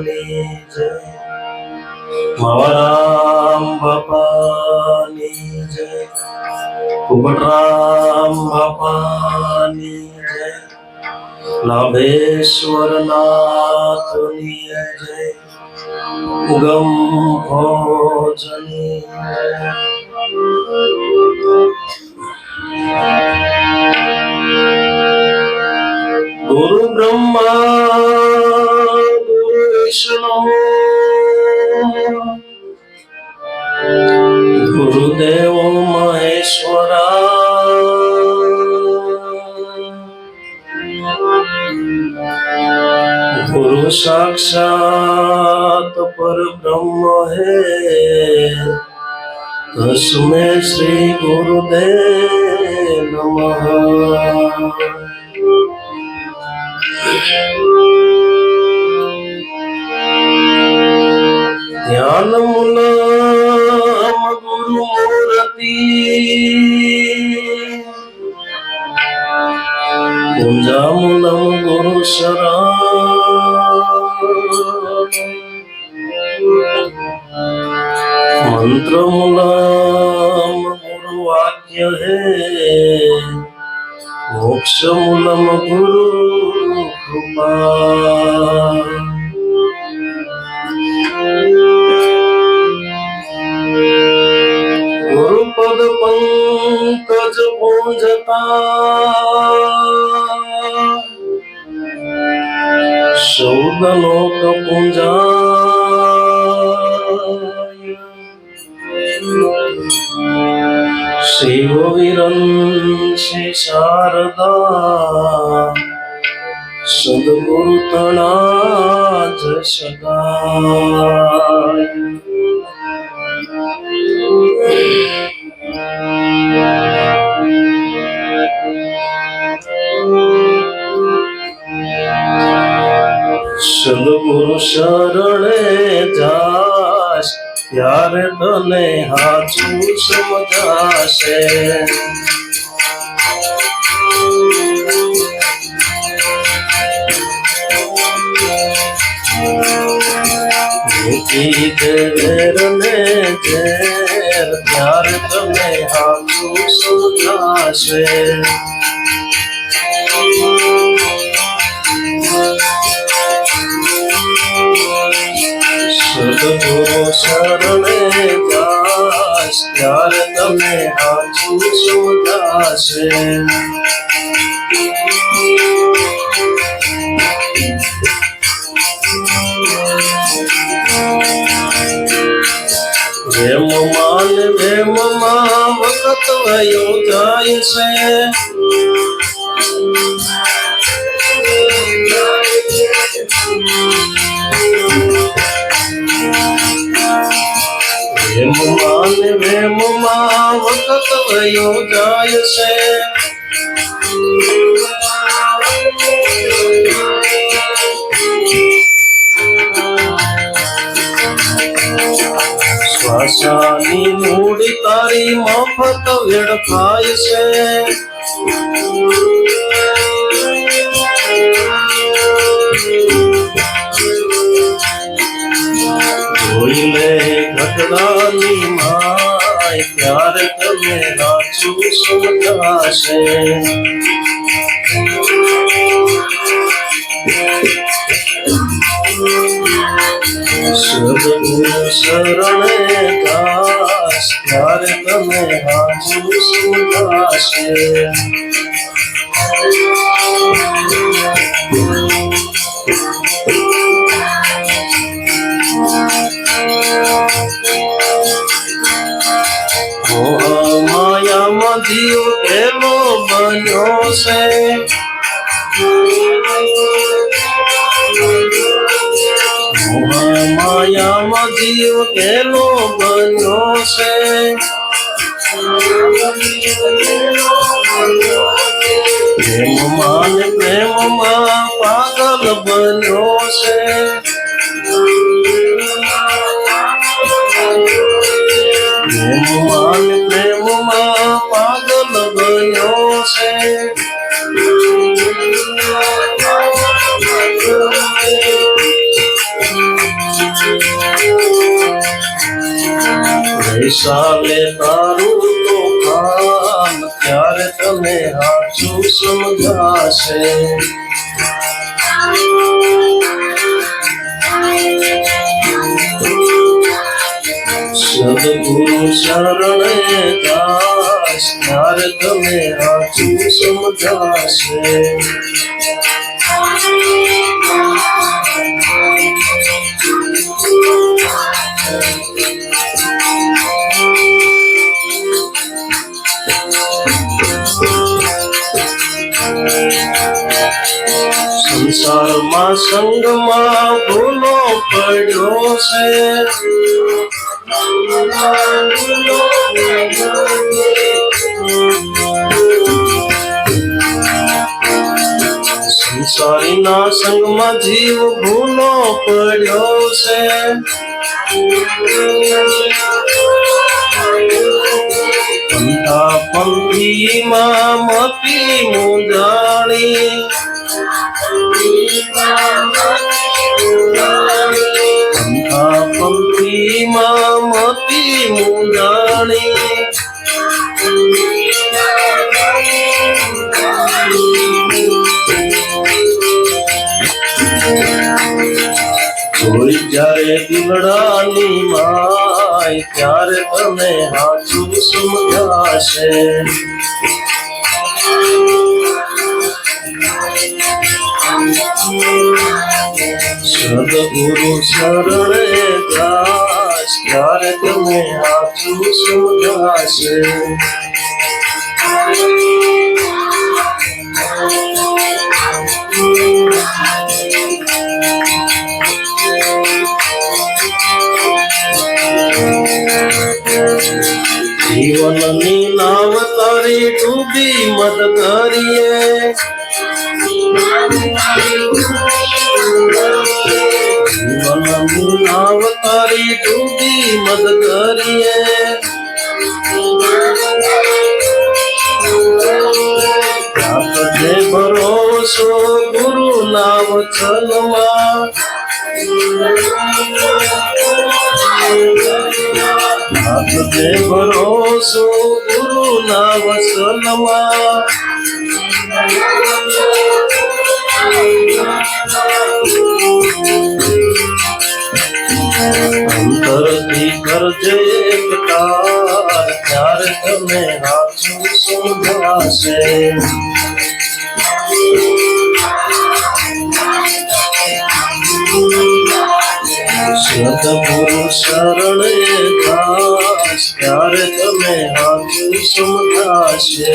બાપાની જય, મારામ બાપાની જય, પોપટરામ બાપાની જય, નાભેશ્વર નાથની જય, ગમ ભોજની જય. ગુરુ બ્રહ્મા ગુરુ વિષ્ણુ ગુરુદેવ મહેશ્વરા, ગુરુ સાક્ષાત પરબ્રહ્મ હે, તસ્મે શ્રી ગુરુદેવ નમઃ. ધ્યાન મૂલમ ગુરુ મૂર્તિ, પૂજા મૂલમ ગુરુ શરણ, મંત્ર મૂલમ ગુરુ વાક્ય હે, મોક્ષ મૂલમ ગુરુ કૃપા. ગુરુપદ પંકજ પૂંજતા, સૌદ લોક પૂંજાય. શિવ વિરંશી શારદા, સદગુરુ તણા જ સદાય. સદગુરુ શરણે જાસ, ત્યારે તને હાચું સમજાશે. મૂકી દે વેરને ઝેર, ત્યારે તને હાચું સમજાશે. સદગુરુ શરણે જાસ, ત્યારે તમે હાચું સમજાશે. વેમમાં વખત વયો જાય છે, વેમમાં વખત વયો જાય છે. શ્વાસાની મૂડી તારી મફત વેડફાય છે. જોઈ લે ઘટડાની માય, ત્યારે તમે હાચું સમજાશે. સદગુરુ શરણે દાસ, ત્યારે તમે હાચું સમજાશે. માયામાં જીવ એલો બન્યો છે, માયામાં જીવ કેલો બન્યો છે. પ્રેમમાં ને પ્રેમમાં પાગલ બન્યો છે. પ્રેમમાં ને પ્રેમમાં પાગલ બન્યો છે. ચાલે તારું તોફાન ત્યારે તને સાચું સમજાશે. સદગુરુ શરણે દાસ ત્યારે તને સાચું સમજાશે. સંસારમાં સંગમાં ભૂલો પડ્યો છે. સંસારીના સંગમાં જીવ ભૂલો પડ્યો છે. પંથા પંથીમાં મતી મૂંઝાણી. પંથા પંથીમાં મતી મૂંઝાણી. કોઈ જ્યારે દિલડાની માય ત્યારે તને સાચું સમજાશે. સદગુરુ શરણે દાસ ત્યારે તને સાચું સમજાશે. જીવનની નાવ તારી ડૂબી મત કરીએ. જીવનની નાવ તારી ડૂબી મત કરીએ. રાખજે ભરોસો ગુરુ નામ ચલમાં. રાખજે ભરોસો ગુરુ નામ ચલમાં. અંતરથી કરજે એકટાર ત્યારે તને સાચું સમજાશે. સદગુરુ શરણે દાસ ત્યારે તને સાચું સમજાશે.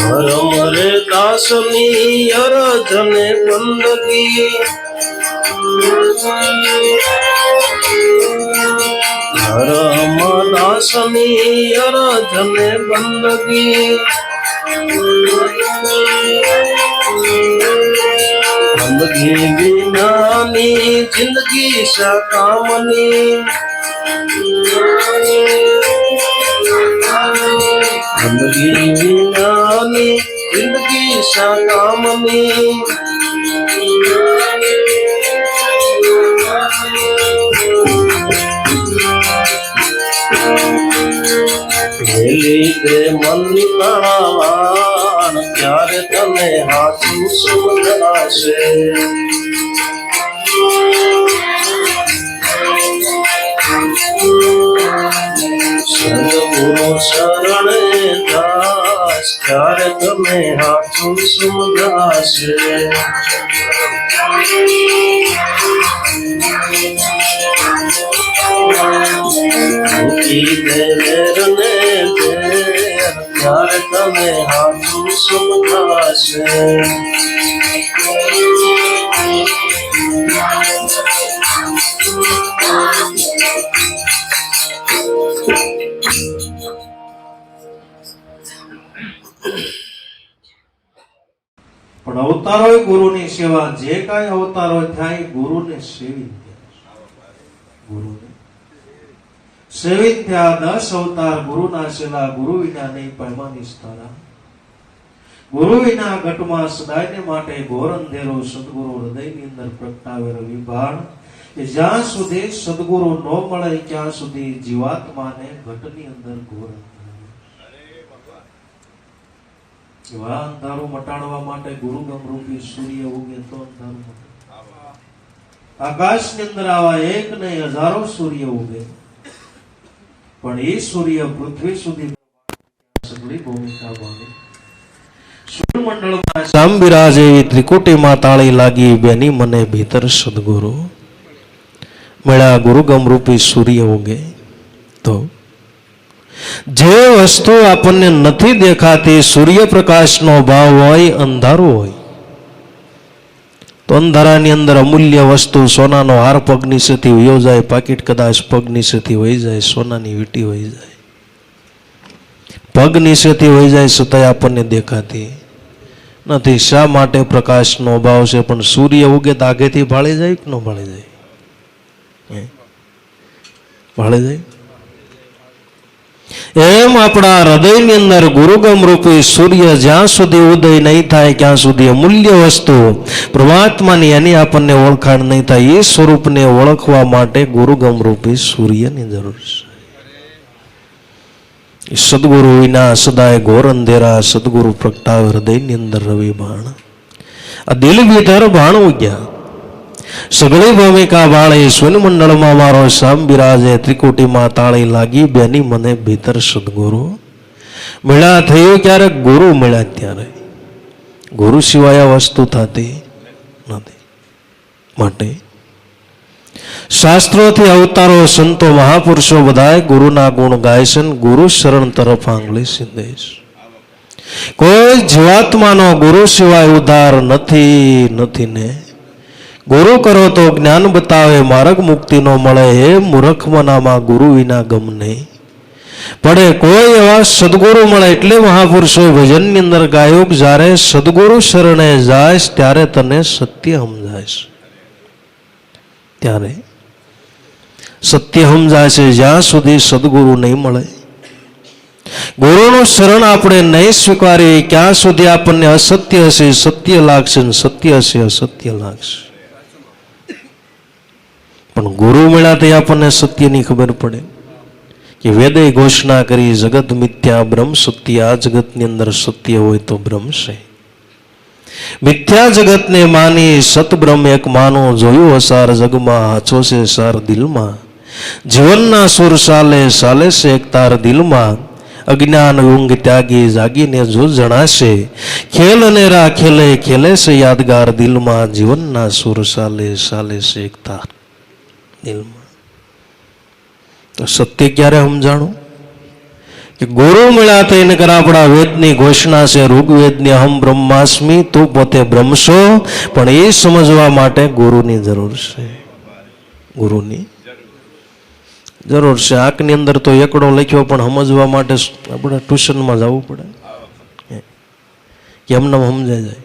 ધર્મ રે દાસની અરજને બંદગી. ધર્મ દાસની અરજને બંદગી. બંદગી વિનાની જિંદગી શા કામની. બંદગી વિનાની જિંદગી શા કામની. લીધે મનની તણાવાણ ત્યારે તને સાચું સમજાશે. સદગુરુ શરણે દાસ ત્યારે તને સાચું સમજાશે. મૂકી દે વેરને વેર ત્યારે તને સાચું સમજાશે. પણ અવતારોય ગુરુની સેવા, જે કાંઈ અવતારો થાય ગુરુને સેવી. ગુરુને સેવિત થયા 10 અવતાર ગુરુના શેલા, ગુરુ વિના નહીં પૈમાની તારા. ગુરુ વિના ઘટમાં સદાયને માટે ઘોર અંધેરો સદગુરુ હૃદયની અંદર પ્રગટાવે રવિભાણ. કે જ્યાં સુધી સદગુરુ ન મળે ત્યાં સુધી જીવાત્માને ઘટની અંદર ઘોર એવા અંધારું મટાડવા માટે ગુરુગમ રૂપી સૂર્ય ઉગે તો અંધારું મટે. આકાશની અંદર આવા એક નહીં હજારો સૂર્ય ઉગે, પણ એ સૂર્ય પૃથ્વી સુધી સગળી ભૂમિકા ભજવે. સૂર્યમંડળમાં શામ બિરાજે એવી ત્રિકુટીમાં તાળી લાગી, બેની મને ભીતર સદગુરુ મળ્યા. ગુરુગમ રૂપી સૂર્ય ઉગે તો જે વસ્તુ આપણને નથી દેખાતી, સૂર્યપ્રકાશનો ભાવ હોય, અંધારું હોય, તો અંધારાની અંદર અમૂલ્ય વસ્તુ સોનાનો હાર પગ નીચેથી વયો જાય, પાકીટ કદાચ પગ નીચેથી વહી જાય, સોનાની વીંટી વહી જાય, પગ નીચેથી વહી જાય, છતાંય આપણને દેખાતી નથી. શા માટે? પ્રકાશનો અભાવ છે. પણ સૂર્ય ઉગે તો આગેથી ભાળી જાય કે ન ભાળી જાય? ભાળી જાય. એમ આપણા હૃદયની અંદર ગુરુગમ રૂપી સૂર્ય જ્યાં સુધી ઉદય નહીં થાય ત્યાં સુધી અમૂલ્ય વસ્તુ પરમાત્માની એની આપણને ઓળખાણ નહીં થાય. એ સ્વરૂપને ઓળખવા માટે ગુરુગમ રૂપી સૂર્યની જરૂર છે. સદગુરુ વિના સદાય ઘોર અંધેરા, સદગુરુ પ્રગટાવે હૃદયની અંદર રવિ બાણ. આ દિલ ભીતર બાણ ઉગ્યા, સગળી ભૂમિકા બાળે, સૂર્યમંડળમાં મારો શામ બિરાજે, ત્રિકુટીમાં તાળી લાગી, બેની મને ભીતર સદગુરુ મળ્યા. થયું ક્યારે? ગુરુ મળ્યા ત્યારે. ગુરુ સિવાય વસ્તુ થતી નથી. માટે શાસ્ત્રોથી અવતારો, સંતો, મહાપુરુષો બધાએ ગુરુના ગુણ ગાય છે. ગુરુ શરણ તરફ આંગળી સીધે છે. કોઈ જીવાત્માનો ગુરુ સિવાય ઉદ્ધાર નથી ને. ગુરુ કરો તો જ્ઞાન બતાવે, માર્ગ મુક્તિ નો મળે. હે મૂર્ખમનામાં ગુરુ વિના ગમ નહીં પડે. કોઈ એવા સદગુરુ મળે એટલે મહાપુરુષો ભજનની અંદર ગાયો, જ્યારે સદગુરુ શરણે જાય ત્યારે તને સત્ય સમજાય. ત્યારે સત્ય સમજાય છે. જ્યાં સુધી સદગુરુ નહીં મળે, ગુરુનું શરણ આપણે નહીં સ્વીકારીએ, ક્યાં સુધી આપણને અસત્ય હશે સત્ય લાગશે, સત્ય હશે અસત્ય લાગશે. પણ ગુરુ મળ્યા તે આપણને સત્યની ખબર પડે કે વેદે ઘોષણા કરી, જગત મિથ્યા બ્રહ્મ સત્ય. આ જગતની અંદર સત્ય હોય તો બ્રહ્મ છે. મિથ્યા જગતને માની સત બ્રહ્મ એક માનો. જોયું અસાર જગમાં, હાચો છે સાર દિલમાં. જીવનના સુર સાલે છે એક તાર દિલમાં. અજ્ઞાન ઊંઘ ત્યાગી જાગીને જો જણાશે, ખેલ અને ખેલે છે યાદગાર દિલમાં. જીવનના સુર સાલે છે એક તાર દિલમાં. તો સત્ય ક્યારે સમજાણું? કે ગુરુ મળ્યા તો એને કર આપણા વેદની ઘોષણા છે, ઋગ્વેદની અહમ બ્રહ્માસ્મિ, તું પોતે બ્રહ્મ છો. પણ એ સમજવા માટે ગુરુની જરૂર છે. ગુરુની જરૂર છે. આંખની અંદર તો એકડો લખ્યો, પણ સમજવા માટે આપણે ટ્યુશનમાં જવું પડે. કેમને સમજાય જાય?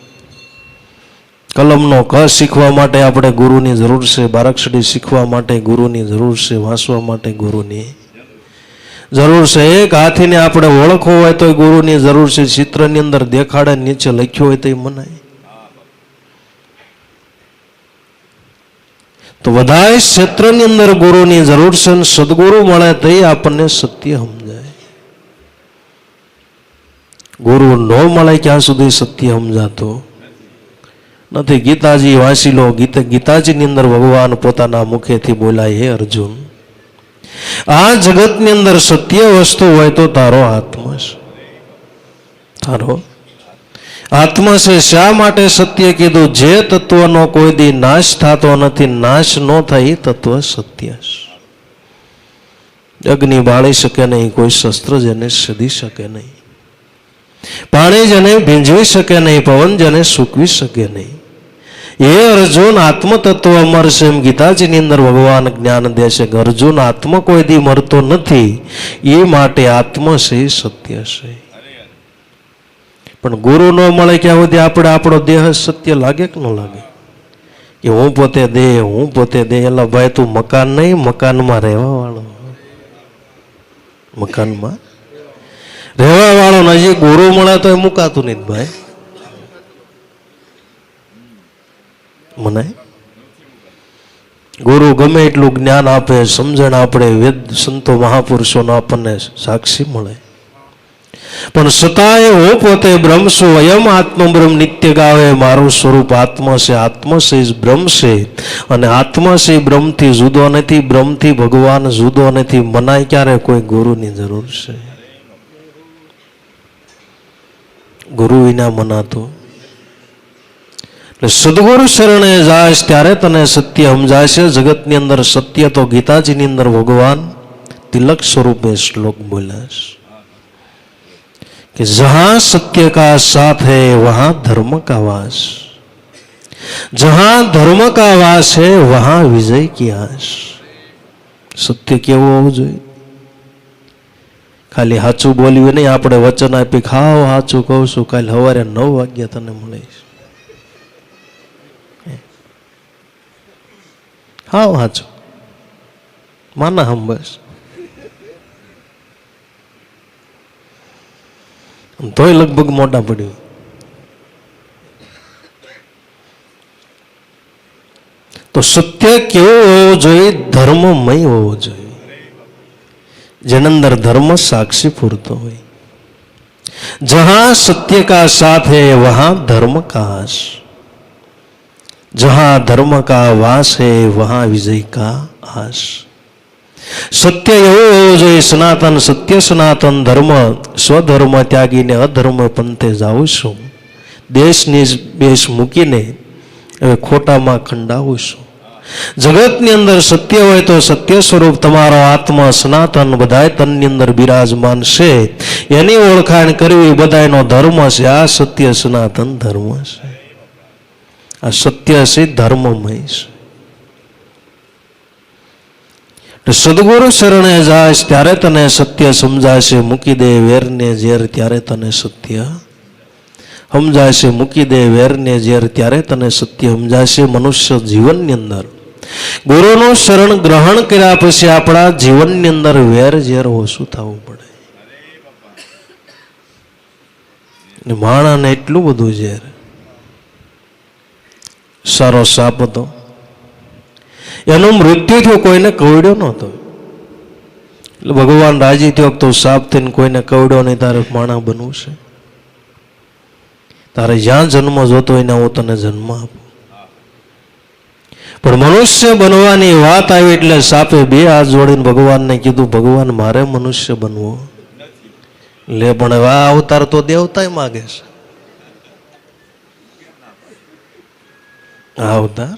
કલમનો ક શીખવા માટે આપણે ગુરુની જરૂર છે. બારાક્ષરી શીખવા માટે ગુરુની જરૂર છે. વાંચવા માટે ગુરુની જરૂર છે. એક હાથીને આપણે ઓળખવો હોય તો ગુરુની જરૂર છે. ચિત્રની અંદર દેખાડે, નીચે લખ્યો હોય તો એ મનાય. તો બધા ક્ષેત્રની અંદર ગુરુની જરૂર છે. સદગુરુ મળે તો આપણને સત્ય સમજાય. ગુરુ ન મળે ક્યાં સુધી સત્ય સમજાતો નથી. ગીતાજી વાંચી લો. ગીતાજીની અંદર ભગવાન પોતાના મુખેથી બોલાય, હે અર્જુન, આ જગતની અંદર સત્ય વસ્તુ હોય તો તારો આત્મા છે. તારો આત્મા છે. શા માટે સત્ય કીધું? જે તત્વનો કોઈ દી નાશ થતો નથી, નાશ ન થાય, એ તત્વ સત્ય છે. અગ્નિ બાળી શકે નહીં, કોઈ શસ્ત્ર જેને સધી શકે નહીં, પાણી જેને ભીંજવી શકે નહીં, પવન જેને સૂકવી શકે નહીં. એ અર્જુન આત્મતત્વ અમર છે. એમ ગીતાજીની અંદર ભગવાન જ્ઞાન દે છે કે અર્જુન આત્મ કોઈ દી મરતો નથી, એ માટે આત્મ છે સત્ય છે. પણ ગુરુ ન મળે ક્યાં સુધી આપણે આપણો દેહ સત્ય લાગે કે ન લાગે? કે હું પોતે દેહ એટલે ભાઈ તું મકાન નહીં, મકાનમાં રહેવા વાળો. મકાનમાં રહેવા વાળો નજીક ગુરુ મળે તો એ મુકાતું નહીં ભાઈ. મને ગુરુ ગમે એટલું જ્ઞાન આપે, સમજણ આપણે વેદ સંતો મહાપુરુષોનો આપણને સાક્ષી મળે, પણ છતાંય હું પોતે બ્રહ્મ છું, અયમ આત્મ બ્રહ્મ નિત્ય ગાવે, મારું સ્વરૂપ આત્મા છે, આત્મા છે બ્રહ્મ છે, અને આત્મા છે બ્રહ્મથી જુદો નથી, બ્રહ્મથી ભગવાન જુદો નથી. મનાય ક્યારે? કોઈ ગુરુની જરૂર છે. ગુરુ વિના મનાતું. એટલે સદગુરુ શરણે જાય ત્યારે તને સત્ય સમજાય છે. જગતની અંદર સત્ય તો ગીતાજીની અંદર ભગવાન તિલક સ્વરૂપે શ્લોક બોલ્યા છે कि जहां सत्य का साथ है वहां धर्म का वास, जहां धर्म का वास है वहां विजय की आस. सत्य केવું હોવું જોઈએ? ખાલી સાચું બોલ્યું નહીં. આપણે વચન આપી ખાવ સાચું કહું છું, કાલે સવારે 9 વાગ્યા તને મળીશ, હાવ સાચું માના હમ બસ. તોય લગભગ મોટા પડ્યું. તો સત્ય કેવું હોવું જોઈએ? ધર્મમય હોવો જોઈએ, જેની અંદર ધર્મ સાક્ષી પૂરતો હોય. જહાં સત્ય કા સાથ है वहां धर्म का आस, जहां धर्म का वास है वहां विजय का आस. સત્ય એવું હોવું જોઈએ સનાતન, સત્ય સનાતન ધર્મ. સ્વધર્મ ત્યાગીને અધર્મ પંથે જાઉં છું, દેશની બેશ મૂકીને હવે ખોટામાં ખંડાવું છું. જગતની અંદર સત્ય હોય તો સત્ય સ્વરૂપ તમારો આત્મા સનાતન બધાય તનની અંદર બિરાજમાન છે, એની ઓળખાણ કરવી બધાયનો ધર્મ છે. આ સત્ય સનાતન ધર્મ છે, આ સત્ય છે, ધર્મમય છે. સદગુરુ શરણે જાય ત્યારે તને સત્ય સમજાશે. મૂકી દે વેરને ઝેર ત્યારે તને સત્ય સમજાશે. મૂકી દે વેરને ઝેર ત્યારે તને સત્ય સમજાશે. મનુષ્ય જીવનની અંદર ગુરુનું શરણ ગ્રહણ કર્યા પછી આપણા જીવનની અંદર વેર ઝેર ઓછું થવું પડે. માણાને એટલું બધું ઝેર. સારો સાપ હતો, એનું મૃત્યુ થયું, કોઈને કવડ્યો નહોતો. એટલે ભગવાન રાજી થયો તો સાપ થઈને કોઈને કવડ્યો નહીં, તારે માણા બનવું છે, તારે જ્યાં જન્મ જોતો હોય ને હું તને જન્મ આપું. પણ મનુષ્ય બનવાની વાત આવી એટલે સાપે 2 હાથ જોડીને ભગવાનને કીધું, ભગવાન મારે મનુષ્ય બનવો. લે પણ હવે આ અવતાર તો દેવતાય માગે છે. આ અવતાર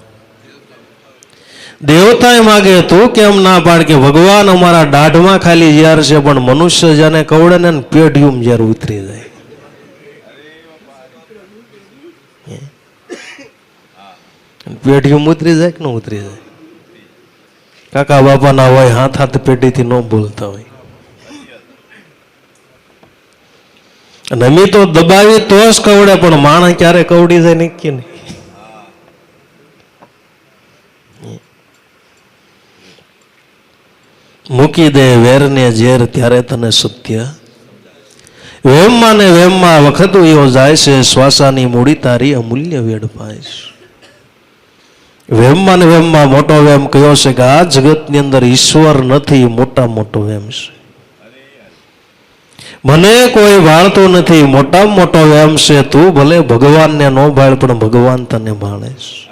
દેવતાએ માગે, તું કેમ ના પાડ કે ભગવાન અમારા દાઢમાં ખાલી ઝેર છે, પણ મનુષ્ય જેને કવડે ને પેઢીયું ઝેર ઉતરી જાય. પેઢીયું ઉતરી જાય કે ન ઉતરી જાય? કાકા બાપાના હોય, હાથ હાથ પેઢીથી ન બોલતા હોય. અને અમે તો દબાવી તો જ કવડે, પણ માણસ ક્યારે કવડી જાય નક્કી નહીં. મૂકી દે વેરને ઝેર ત્યારે તને સત્ય. વેમમાં ને વેમમાં વખત એવો જાય છે, શ્વાસાની મૂડી તારી અમૂલ્ય વેડ પાય છે. વેમમાં ને વેમમાં મોટો વેમ કયો છે કે આ જગતની અંદર ઈશ્વર નથી, મોટા મોટો વેમ છે. મને કોઈ ભાળતો નથી, મોટામાં મોટો વેમ છે. તું ભલે ભગવાનને ન ભાળ, પણ ભગવાન તને ભાળે છે.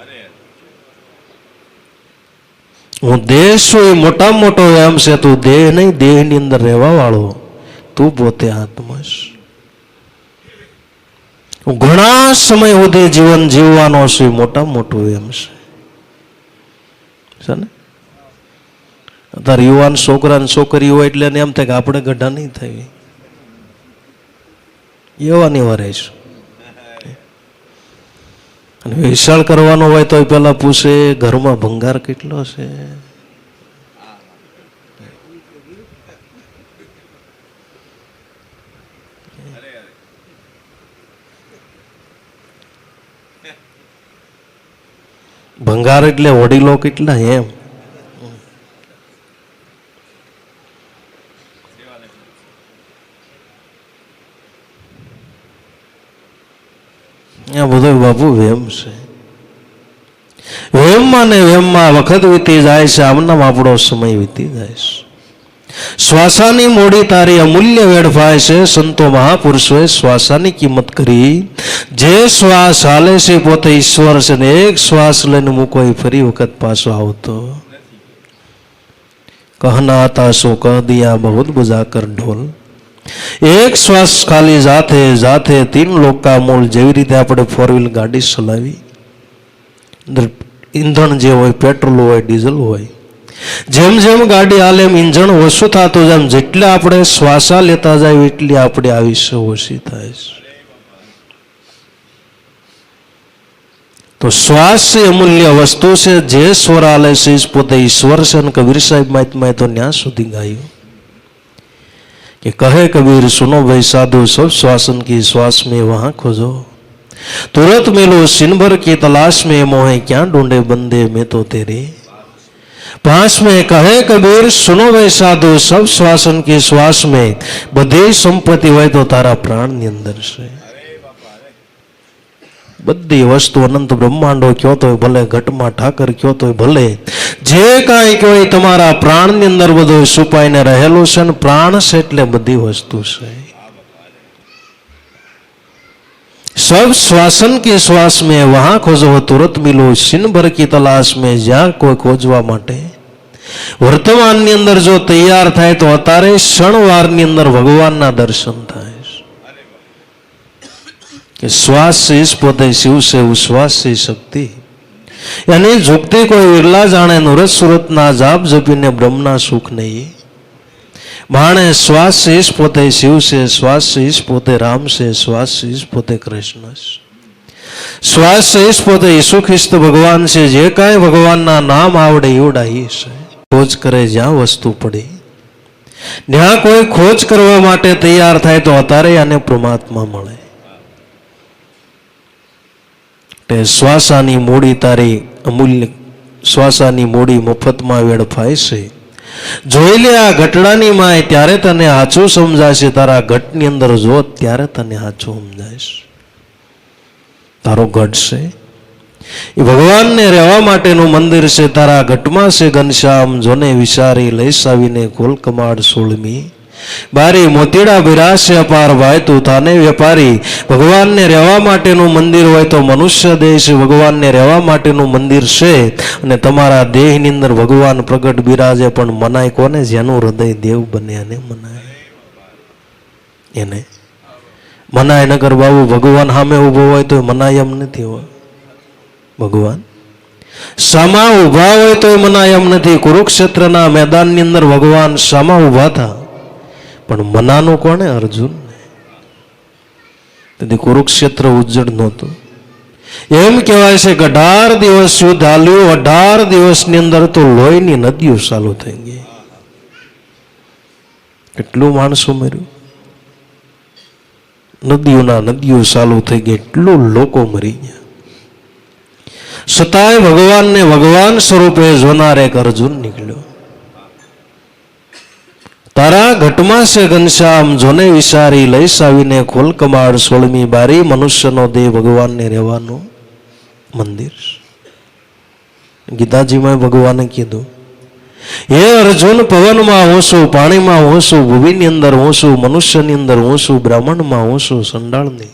હું દેહ છું, એ મોટામાં મોટો એમ છે. તું દેહ નહીં, દેહની અંદર રહેવા વાળો તું પોતે આત્મા છે. હું ઘણા સમય સુધી જીવન જીવવાનો છું, એ મોટામાં મોટું એમ છે. અત્યારે યુવાન છોકરા ને છોકરી હોય એટલે એમ થાય કે આપણે ગઢા નહીં થઈ, એવાની વાર રહીશું. અને વિશાળ કરવાનો હોય તો પેલા પૂછે ઘરમાં ભંગાર કેટલો છે. ભંગાર એટલે વડીલો કેટલા એમ. બાપુ વેમ છે. વેમમાં ને વેમમાં વખત વીતી જાય છે, આમનામ આપણો સમય વીતી જાય છે. શ્વાસાની મોડી તારી અમૂલ્ય વેડફાય છે. સંતો મહાપુરુષોએ શ્વાસાની કિંમત કરી. જે શ્વાસ હાલે છે પોતે ઈશ્વર છે ને એક શ્વાસ લઈને મૂકો એ ફરી વખત પાછો આવતો. કહના હતા સો કહ દિયા બહુત બજાકર ઢોલ. એક શ્વાસ ખાલી જાતે જાતે તીન લોક કા મૂળ. જેવી રીતે આપણે ફોર વ્હીલ ગાડી ચલાવી, ઈંધણ જે હોય પેટ્રોલ હોય ડીઝલ હોય, જેમ જેમ ગાડી હાલે એમ ઈંધણ ઓછું થતું જાય, જેટલા આપણે શ્વાસા લેતા જાય એટલી આપણી આયુષ્ય ઓછી થાય છે. તો શ્વાસ છે અમૂલ્ય વસ્તુ છે. જે સ્વર હાલે છે પોતે ઈશ્વર છે. અને કબીર સાહેબ મહાત્માએ તો ન્યા સુધી ગાયું કે કહે કબીર સુનો ભાઈ સાધુ સબ श्वासन की श्वास में वहां खोजो, तुरंत मिलो सिन भर की तलाश में, मोहे क्या ढूंढे बंदे में तो तेरे पास में. कहे कबीर सुनो भाई साधु सब श्वासन की श्वास में बधी संपत्ति હોય તો તારા પ્રાણની અંદર છે. બધી વસ્તુ અનંત બ્રહ્માંડો કયો તો ભલે, ઘટમાં ઠાકર કયો તો ભલે, જે કાંઈ કયો એ તમારા પ્રાણની અંદર બધું છુપાઈને રહેલું છે. ને પ્રાણ છે એટલે બધી વસ્તુ છે. सब श्वासन के श्वास में वहां खोजो, तुरंत मिलो सिन भर की तलाश में. જ્યાં કોઈ ખોજવા માટે વર્તમાનની અંદર જો તૈયાર થાય તો અત્યારે ક્ષણવારની અંદર ભગવાનના દર્શન થાય. कि श्वास से इस पोते शिव से उश्वास से शक्ति यानी झुकती कोई विरला जाने नुरत सूरत ना जाप जपीने ब्रह्मना सुख नहीं. माणे श्वास से इस पोते शिव से, श्वास से इस पोते राम से, श्वास से इस पोते कृष्ण से, श्वास से इस पोते यीशु ख्रिस्त भगवान से. जे कांई भगवान ना नाम आवड़े एवड़ा ही से. खोज करे ज्यां वस्तु पड़ी, ज्यां कोई खोज करवा माटे तैयार थाय तो अतारे आने परमात्मा मळे. શ્વાસાની મૂડી તારી અમૂલ્ય, શ્વાસાની મૂડી મફતમાં વેડફાય છે. જોઈ લે આ ઘટડાની માય, ત્યારે તને સાચું સમજાશે. તારા ઘટની અંદર જો ત્યારે તને સાચું સમજાશે. તારો ઘટ છે એ ભગવાનને રહેવા માટેનું મંદિર છે. તારા ઘટમાં છે ઘનશ્યામ જોને વિચારી લઈશ આવીને ખોલ કમાડ સોળમી. બારી મોતીડા બિરાશે અપાર ભાઈ તું થાને વેપારી. ભગવાનને રહેવા માટેનું મંદિર હોય તો મનુષ્ય દેહ છે, ભગવાનને રહેવા માટેનું મંદિર છે. અને તમારા દેહની અંદર ભગવાન પ્રગટ બિરાજે. પણ મનાય કોને? જેનું હૃદય દેવ બને એને મનાય. એને મનાય નગર બાબુ ભગવાન સામે ઊભો હોય તો મનાય એમ નથી. હોય ભગવાન સામા ઊભા હોય તો મનાય એમ નથી. કુરુક્ષેત્રના મેદાનની અંદર ભગવાન સામા ઊભા હતા, પણ મનાનું કોને? અર્જુન. તેથી કુરુક્ષેત્ર ઉજ્જડ નહોતું. એમ કહેવાય છે કે 18 દિવસ યુદ્ધ હાલ્યું. 18 દિવસની અંદર તો લોહીની નદીઓ ચાલુ થઈ ગઈ. કેટલું માણસો મર્યું, નદીઓના નદીઓ ચાલુ થઈ ગઈ, એટલું લોકો મરી ગયા. છતાંય ભગવાનને ભગવાન સ્વરૂપે જોનાર એક અર્જુન નીકળ્યો. તારા ઘટમાં છે ઘનશ્યામ જોને વિચારી લઈશ આવીને ખોલ કમાડ સોળમી બારી. મનુષ્યનો દેહ ભગવાનને રહેવાનું મંદિર. ગીતાજીમાં ભગવાને કીધું, હે અર્જુન, પવનમાં હું છું, પાણીમાં હું છું, ભૂમિની અંદર હું છું, મનુષ્યની અંદર હું છું, બ્રાહ્મણમાં હું છું, સંડાળની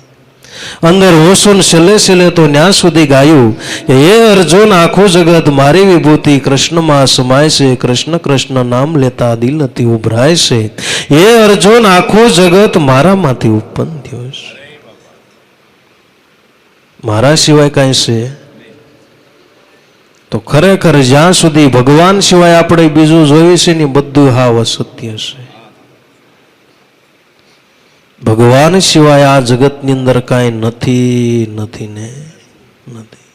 અંદર હું છું. છેલ્લે છેલ્લે તો ન્યા સુધી ગાયું કે હે અર્જુન, આખું જગત મારી વિભૂતિ કૃષ્ણમાં સમાય છે. કૃષ્ણ કૃષ્ણ નામ લેતા દિલથી ઉભરાય છે. હે અર્જુન, આખું જગત મારામાંથી ઉત્પન્ન થયું છે. મારા સિવાય કાંઈ છે તો ખરેખર જ્યાં સુધી ભગવાન સિવાય આપણે બીજું જોયું છે ને બધું હાવ અસત્ય છે. ભગવાન સિવાય આ જગતની અંદર કાંઈ નથી. નથી ને નથી.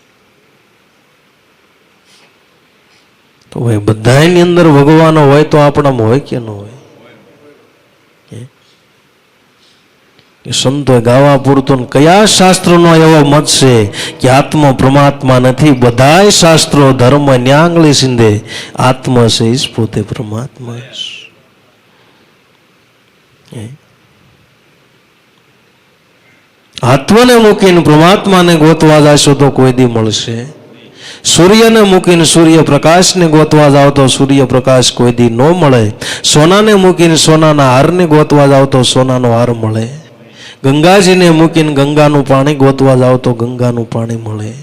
તો ભાઈ બધાની અંદર ભગવાન હોય તો આપણામાં હોય કે ન હોય? સંતો ગાવા પૂરતો કયા શાસ્ત્રોનો એવો મત છે કે આત્મ પરમાત્મા નથી? બધાય શાસ્ત્રો ધર્મ ન્યાંગલી સિંધે આત્મ છે ઈસ પોતે પરમાત્મા છે. આત્માને મૂકીને પરમાત્માને ગોતવા જશો તો કોઈ દી મળશે. સૂર્યને મૂકીને સૂર્ય પ્રકાશને ગોતવા જાવ તો સૂર્ય પ્રકાશ કોઈ દી ન મળે. સોનાને મૂકીને સોનાના હારને ગોતવા જાવ તો સોનાનો હાર મળે. ગંગાજીને મૂકીને ગંગાનું પાણી ગોતવા જાવ તો ગંગાનું પાણી મળે.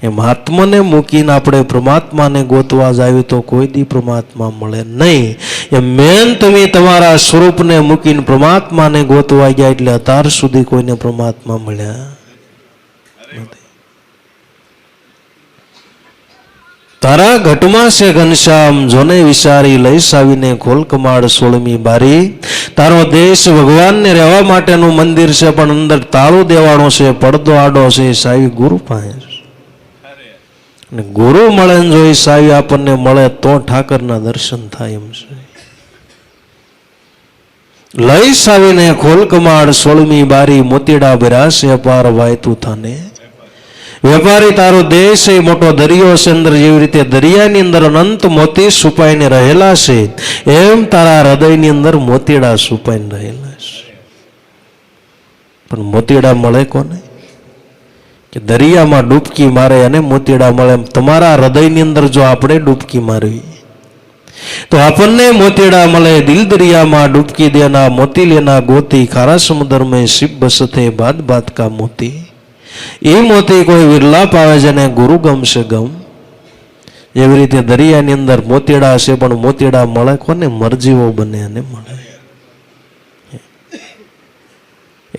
એમ આત્માને મૂકીને આપણે પરમાત્માને ગોતવા જાવી તો કોઈ દી પરમાત્મા મળે નહીં. એમ મેન તમે તમારા સ્વરૂપને મૂકીને પરમાત્માને ગોતવા ગયા એટલે અત્યાર સુધી કોઈને પરમાત્મા મળ્યા નથી. તારા ઘટમાં છે ઘનશ્યામ જોને વિચારી લઈશ આવીને ખોલ કમાડ 16મી બારી. તારો દેશ ભગવાનને રહેવા માટેનું મંદિર છે પણ અંદર તાળું દેવાનો છે, પડદો આડો છે. સાવી ગુરુ પાસે ગુરુ મળે ને જો એ સાવી આપણને મળે તો ઠાકરના દર્શન થાય એમ છે. લઈશ આવીને ખોલ કમાડ 16મી બારી. મોતીડા ભરાશે અપાર વાયતું થાને. વેપારી તારો દેશ એ મોટો દરિયો છે, અંદર જેવી રીતે દરિયાની અંદર અનંત મોતી છુપાઈને રહેલા છે એમ તારા હૃદયની અંદર મોતીડા છુપાઈને રહેલા છે. પણ મોતીડા મળે કોને? કે દરિયામાં ડૂબકી મારે અને મોતીડા મળે. તમારા હૃદયની અંદર જો આપણે ડૂબકી મારવી તો આપણને મોતીડા મળે. દિલ દરિયામાં ડૂબકી દેના મોતી લેના ગોતી. ખારા સમુદ્ર में शिव बसते बात बात का मोती. એ મોતી કોઈ વિરલા પાવે છે ને ગુરુ ગમશે ગમ. એવી રીતે દરિયાની અંદર મોતીડા છે પણ મોતીડા મળે કોને? મરજીવો બને અને મળે.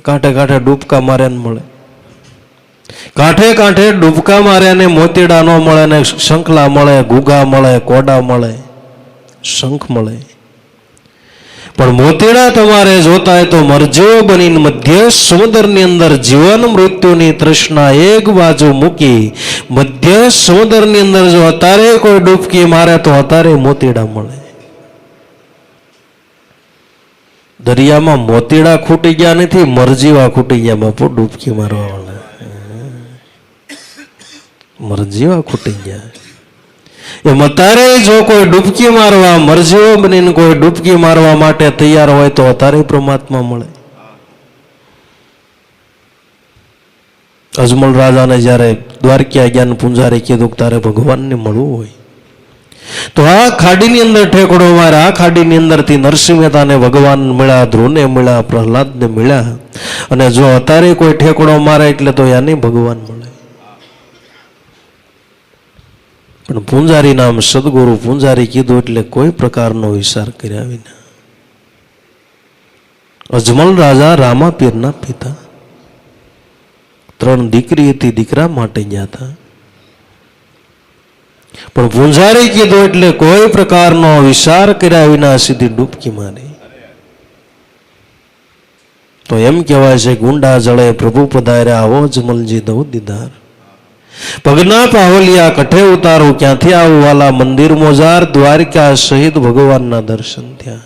કાંઠે કાંઠે ડૂબકા મારે ને મળે. કાંઠે કાંઠે ડૂબકા મારે અને મોતીડા ન મળે ને શંખલા મળે, ઘૂઘા મળે, કોડા મળે, શંખ મળે. પણ મોતીડા તમારે જોતા હોય તો મરજીઓ બનીને મધ્ય સમુદ્રની અંદર જીવન મૃત્યુની તૃષ્ણા એક બાજુ મૂકી મધ્ય સમુદ્રની અંદર જો અત્યારે કોઈ ડૂબકી મારે તો અત્યારે મોતીડા મળે. દરિયામાં મોતીડા ખૂટી ગયા નથી, મરજીવા ખૂટી ગયા બાપુ. ડૂબકી મારવા વાળા મરજીવા ખૂટી ગયા. એમ અત્યારે જો કોઈ ડૂબકી મારવા મરજીઓ બનીને કોઈ ડૂબકી મારવા માટે તૈયાર હોય તો અત્યારે પરમાત્મા મળે. અજમલ રાજાને જ્યારે દ્વારકા જ્ઞાન પૂંજારી કીધું કે તારે ભગવાનને મળવું હોય તો આ ખાડીની અંદર ઠેકડો મારે. આ ખાડીની અંદરથી નરસિંહ મહેતાને ભગવાન મળ્યા, ધ્રુવને મળ્યા, પ્રહલાદને મળ્યા. અને જો અત્યારે કોઈ ઠેકડો મારે એટલે તો યાની ભગવાન મળે. પણ પૂંજારી નામ સદગુરુ પૂંજારી કીધું એટલે કોઈ પ્રકારનો વિચાર કર્યા વિના. અજમલ રાજા રામાપીરના પિતા. 3 દીકરી હતી, દીકરા માટે ગયા હતા. પણ પૂંજારી કીધું એટલે કોઈ પ્રકારનો વિચાર કર્યા વિના સીધી ડૂબકી મારી. તો એમ કહેવાય છે ગુંડા જળે પ્રભુ પધાર્યા આવો અજમલજી દઉ દીદાર. પગના પાવલિયા કઠે ઉતારું ક્યાંથી આવું વાલા. મંદિર મોજાર દ્વારકા સહિત ભગવાનના દર્શન થયા.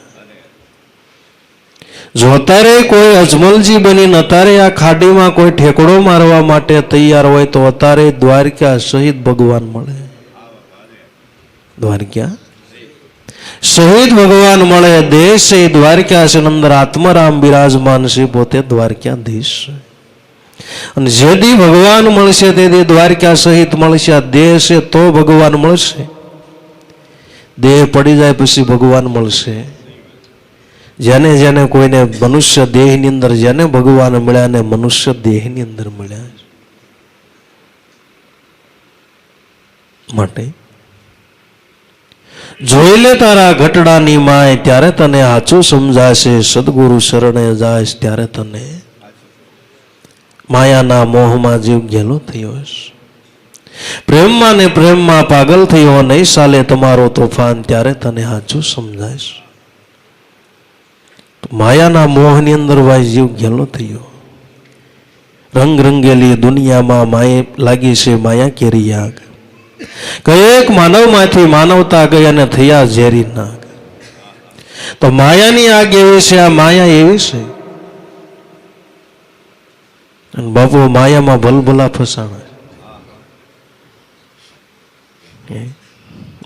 જો અત્યારે કોઈ અજમલજી બનીને અત્યારે આ ખાડીમાં કોઈ ઠેકડો મારવા માટે તૈયાર હોય તો અત્યારે દ્વારકા સહિત ભગવાન મળે. દ્વારકા સહિત ભગવાન મળે. દેશ એ દ્વારકા છે, અંદર આત્મારામ બિરાજમાન છે, પોતે દ્વારકાધીશ. અને જેથી ભગવાન મળશે તેથી દ્વારકા સહિત મળશે. આ દેહ છે તો ભગવાન મળશે. દેહ પડી જાય પછી ભગવાન મળશે. જેને જેને કોઈને મનુષ્ય દેહની અંદર જેને ભગવાન મળ્યા ને મનુષ્ય દેહની અંદર મળ્યા. માટે જોઈ લે તારા ઘટડાની માય ત્યારે તને સાચું સમજાશે. સદગુરુ શરણે જાય ત્યારે તને માયાના મોહમાં જીવ ગેલો થયો હશે. પ્રેમમાં ને પ્રેમમાં પાગલ થયો નહીં ચાલે તમારો તોફાન ત્યારે તને સાચું સમજાય. માયાના મોહની અંદર ભાઈ જીવ ગેલો થયો. રંગ રંગેલી દુનિયામાં માય લાગી છે માયા કેરી આગ. કયેક માનવમાંથી માનવતા ગઈ અને થયા ઝેરી નાગ. તો માયાની આગ એવી છે, આ માયા એવી છે. અને બાપુ માયામાં ભલભલા ફસાણા.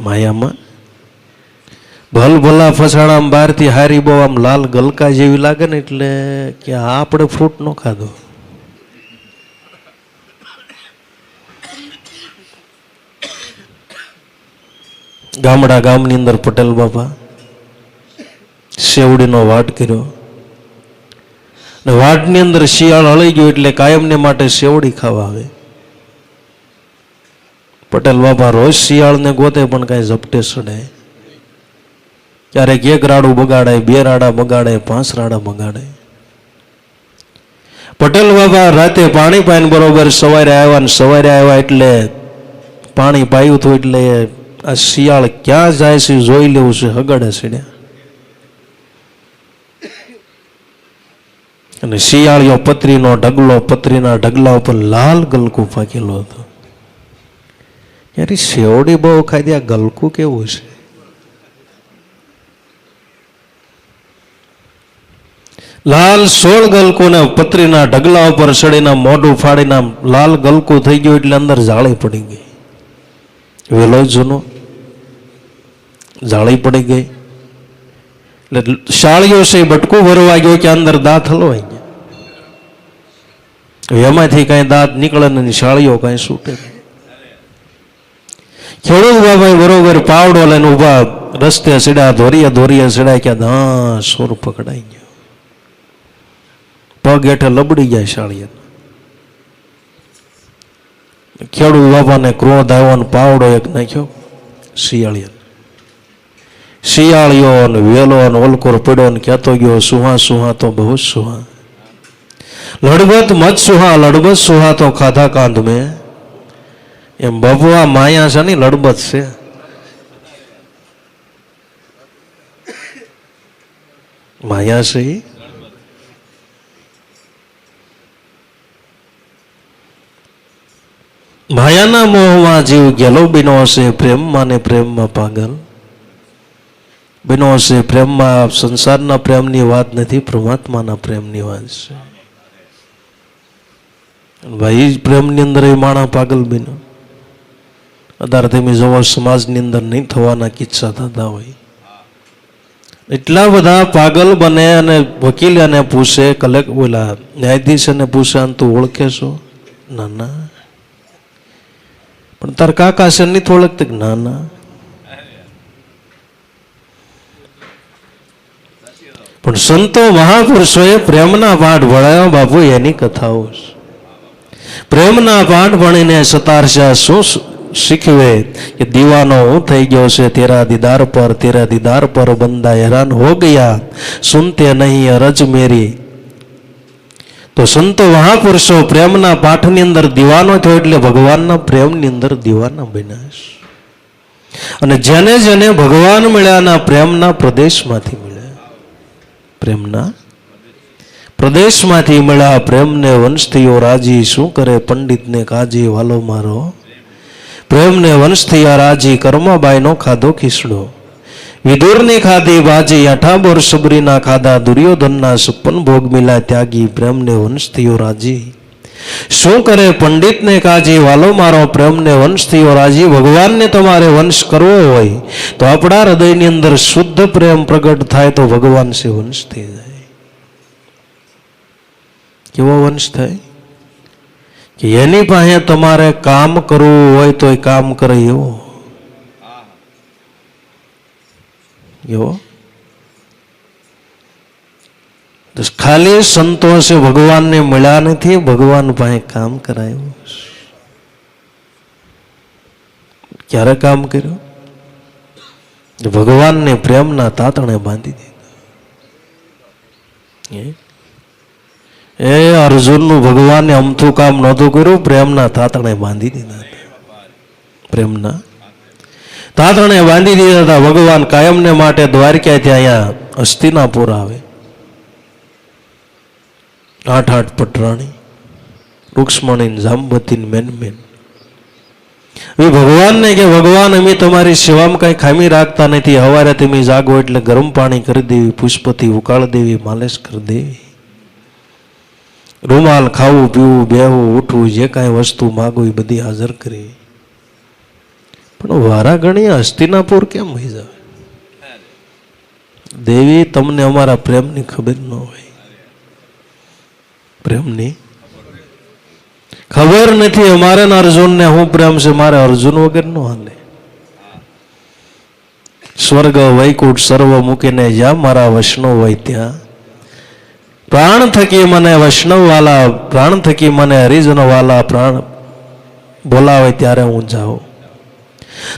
માયામાં ભલભલા ફસાણા. બહારથી હારી બહુ આમ લાલ ગલકા જેવી લાગે ને એટલે કે આપણે ફ્રૂટ નો ખાધો. ગામની અંદર પટેલ બાપા શેવડીનો વાટ કર્યો ને વાટની અંદર શિયાળ હળી ગયું એટલે કાયમને માટે શેવડી ખાવા આવે. પટેલ બાપા રોજ શિયાળને ગોતે પણ કાંઈ ઝપટે સડે. ક્યારેક એક રાડું બગાડે, 2 રાડા બગાડે, 5 રાડા બગાડે. પટેલ બાબા રાતે પાણી પાઈને બરોબર સવારે આવ્યા એટલે પાણી પાયું હતું એટલે આ શિયાળ ક્યાં જાય છે જોઈ લેવું છે, હગાડે સીડ્યા. અને શિયાળીઓ પતરીનો ઢગલો, પતરીના ઢગલા ઉપર લાલ ગલકું પાકેલો હતો. યાર શેવડી બહુ ખાઈ દે, આ ગલકું કેવું છે? લાલ 16 ગલકું ને પતરીના ઢગલા ઉપર ચડીને મોઢું ફાડીને લાલ ગલકું થઈ ગયું એટલે અંદર જાળી પડી ગઈ. વેલો જૂનો જાળી પડી ગઈ એટલે શાળીઓ છે બટકું ભરવા ગયો કે અંદર દાંત હલવાઈ ગયા. એમાંથી કઈ દાંત નીકળે ને શાળીઓ કઈ છૂટે. ખેડૂત બાબા બરોબર પાવડો લઈને ઉભા રસ્તે સીડા ધોરીએ સીડા કે હા સોર પકડાઈ ગયો. પગ હેઠે લબડી જાય શાળીએ. ખેડૂત બાપાને ક્રોધ આવ્યો ને પાવડો એક નાખ્યો શિયાળીઓ ને વેલો ને ઓલકોર પડ્યો ને કહેતો ગયો સુહા તો બહુ સુહા, લડબત મત સુહા તો ખાધા કાંધ મેં. એમ બાપુ આ માયા છે ને લડબત છે. માયા છે માયાના મોહમાં જીવ ગેલો બિનો છે પ્રેમમાં ને પ્રેમમાં પાગલ. બિનો છે પ્રેમમાં સંસારના પ્રેમની વાત નથી, પરમાત્માના પ્રેમની વાત છે. ભાઈ પ્રેમની અંદર એ માણા પાગલ બન્યો. અત્યારે તમે જોવો સમાજની અંદર નહીં થવાના કિસ્સા થતા હોય. એટલા બધા પાગલ બને અને વકીલ એને પૂછે, ઓલા ન્યાયાધીશ એને પૂછે તું ઓળખે છો? ના. પણ તાર કાકા છે નથી ઓળખતી? ના. પણ સંતો મહાપુરુષોએ પ્રેમના પાઠ ભણાવ્યા બાપુ, એની કથાઓ. પ્રેમના પાઠ ભણીને સતારશા શું શીખવે કે દીવાનો હું થઈ ગયો છે તેરા દીદાર પર બંદા હેરાન હો ગયા, સુનતે નહીં અરજ મેરી. તો સંતો મહાપુરુષો પ્રેમના પાઠની અંદર દીવાનો થયો એટલે ભગવાનના પ્રેમની અંદર દીવાના બન્યા. અને જેને જેને ભગવાન મળ્યાના પ્રેમના પ્રદેશમાંથી મળ્યા, પ્રેમના પ્રદેશમાંથી મળ્યા. પ્રેમને વંશથીઓ રાજી, શું કરે પંડિતને કાજી વાલો મારો. પ્રેમને વંશથીયા રાજી, કર્માબાઈનો ખાધો ખીસડો. વિદુરની ખાધી બાજી, 8 બોર સબરીના ખાધા. દુર્યોધનના 56 ભોગ મિલા ત્યાગી. પ્રેમને વંશથીઓ રાજી, શું કરે પંડિતને કાજી વાલો મારો. પ્રેમને વંશથીઓ રાજી. ભગવાનને તમારે વંશ કરવો હોય તો આપણા હૃદયની અંદર શુદ્ધ પ્રેમ પ્રગટ થાય તો ભગવાન છે વંશ થઈ જાય. કેવો વંશ થાય કે એની પાસે તમારે કામ કરવું હોય તો એ કામ કરે એવો. ખાલી સંતોષે ભગવાનને મળ્યા નથી, ભગવાન પાસે કામ કરાયું. ક્યારે કામ કર્યું? ભગવાનને પ્રેમના તાતણે બાંધી દીધા. એ અર્જુનનું ભગવાને અમથું કામ નહોતું કર્યું, પ્રેમના તાતણે બાંધી દીધા. પ્રેમના તાતણે બાંધી દીધા હતા. ભગવાન કાયમને માટે દ્વારકાથી અહીંયા હસ્તિનાપુર આવે. 8 પટરાણી, રૂક્ષ્મણી, જાંબતી, મેન. એ ભગવાનને કે ભગવાન અમે તમારી સેવામાં કઈ ખામી રાખતા નથી. સવારે તમે જાગો એટલે ગરમ પાણી કરી દેવી, પુષ્પથી ઉકાળ દેવી, માલિશ કરી દેવી. રૂમાલ, ખાવું પીવું, બેહવું, ઉઠવું, જે કાંઈ વસ્તુ માગો એ બધી હાજર કરી. પણ વારા ગણીએ હસ્તિનાપુર કેમ હોય જાય? દેવી તમને અમારા પ્રેમની ખબર ન હોય. પ્રેમની ખબર નથી. અમારે અર્જુનને હું પ્રેમ છે, મારે અર્જુન વગર નો હાલે. સ્વર્ગ વૈકુંઠ સર્વ મૂકીને જ્યાં મારા વૈષ્ણવ હોય ત્યાં પ્રાણ થકી મને વૈષ્ણવ વાલા, પ્રાણ થકી મને હરિજન વાલા પ્રાણ બોલાવે ત્યારે હું જાઉં.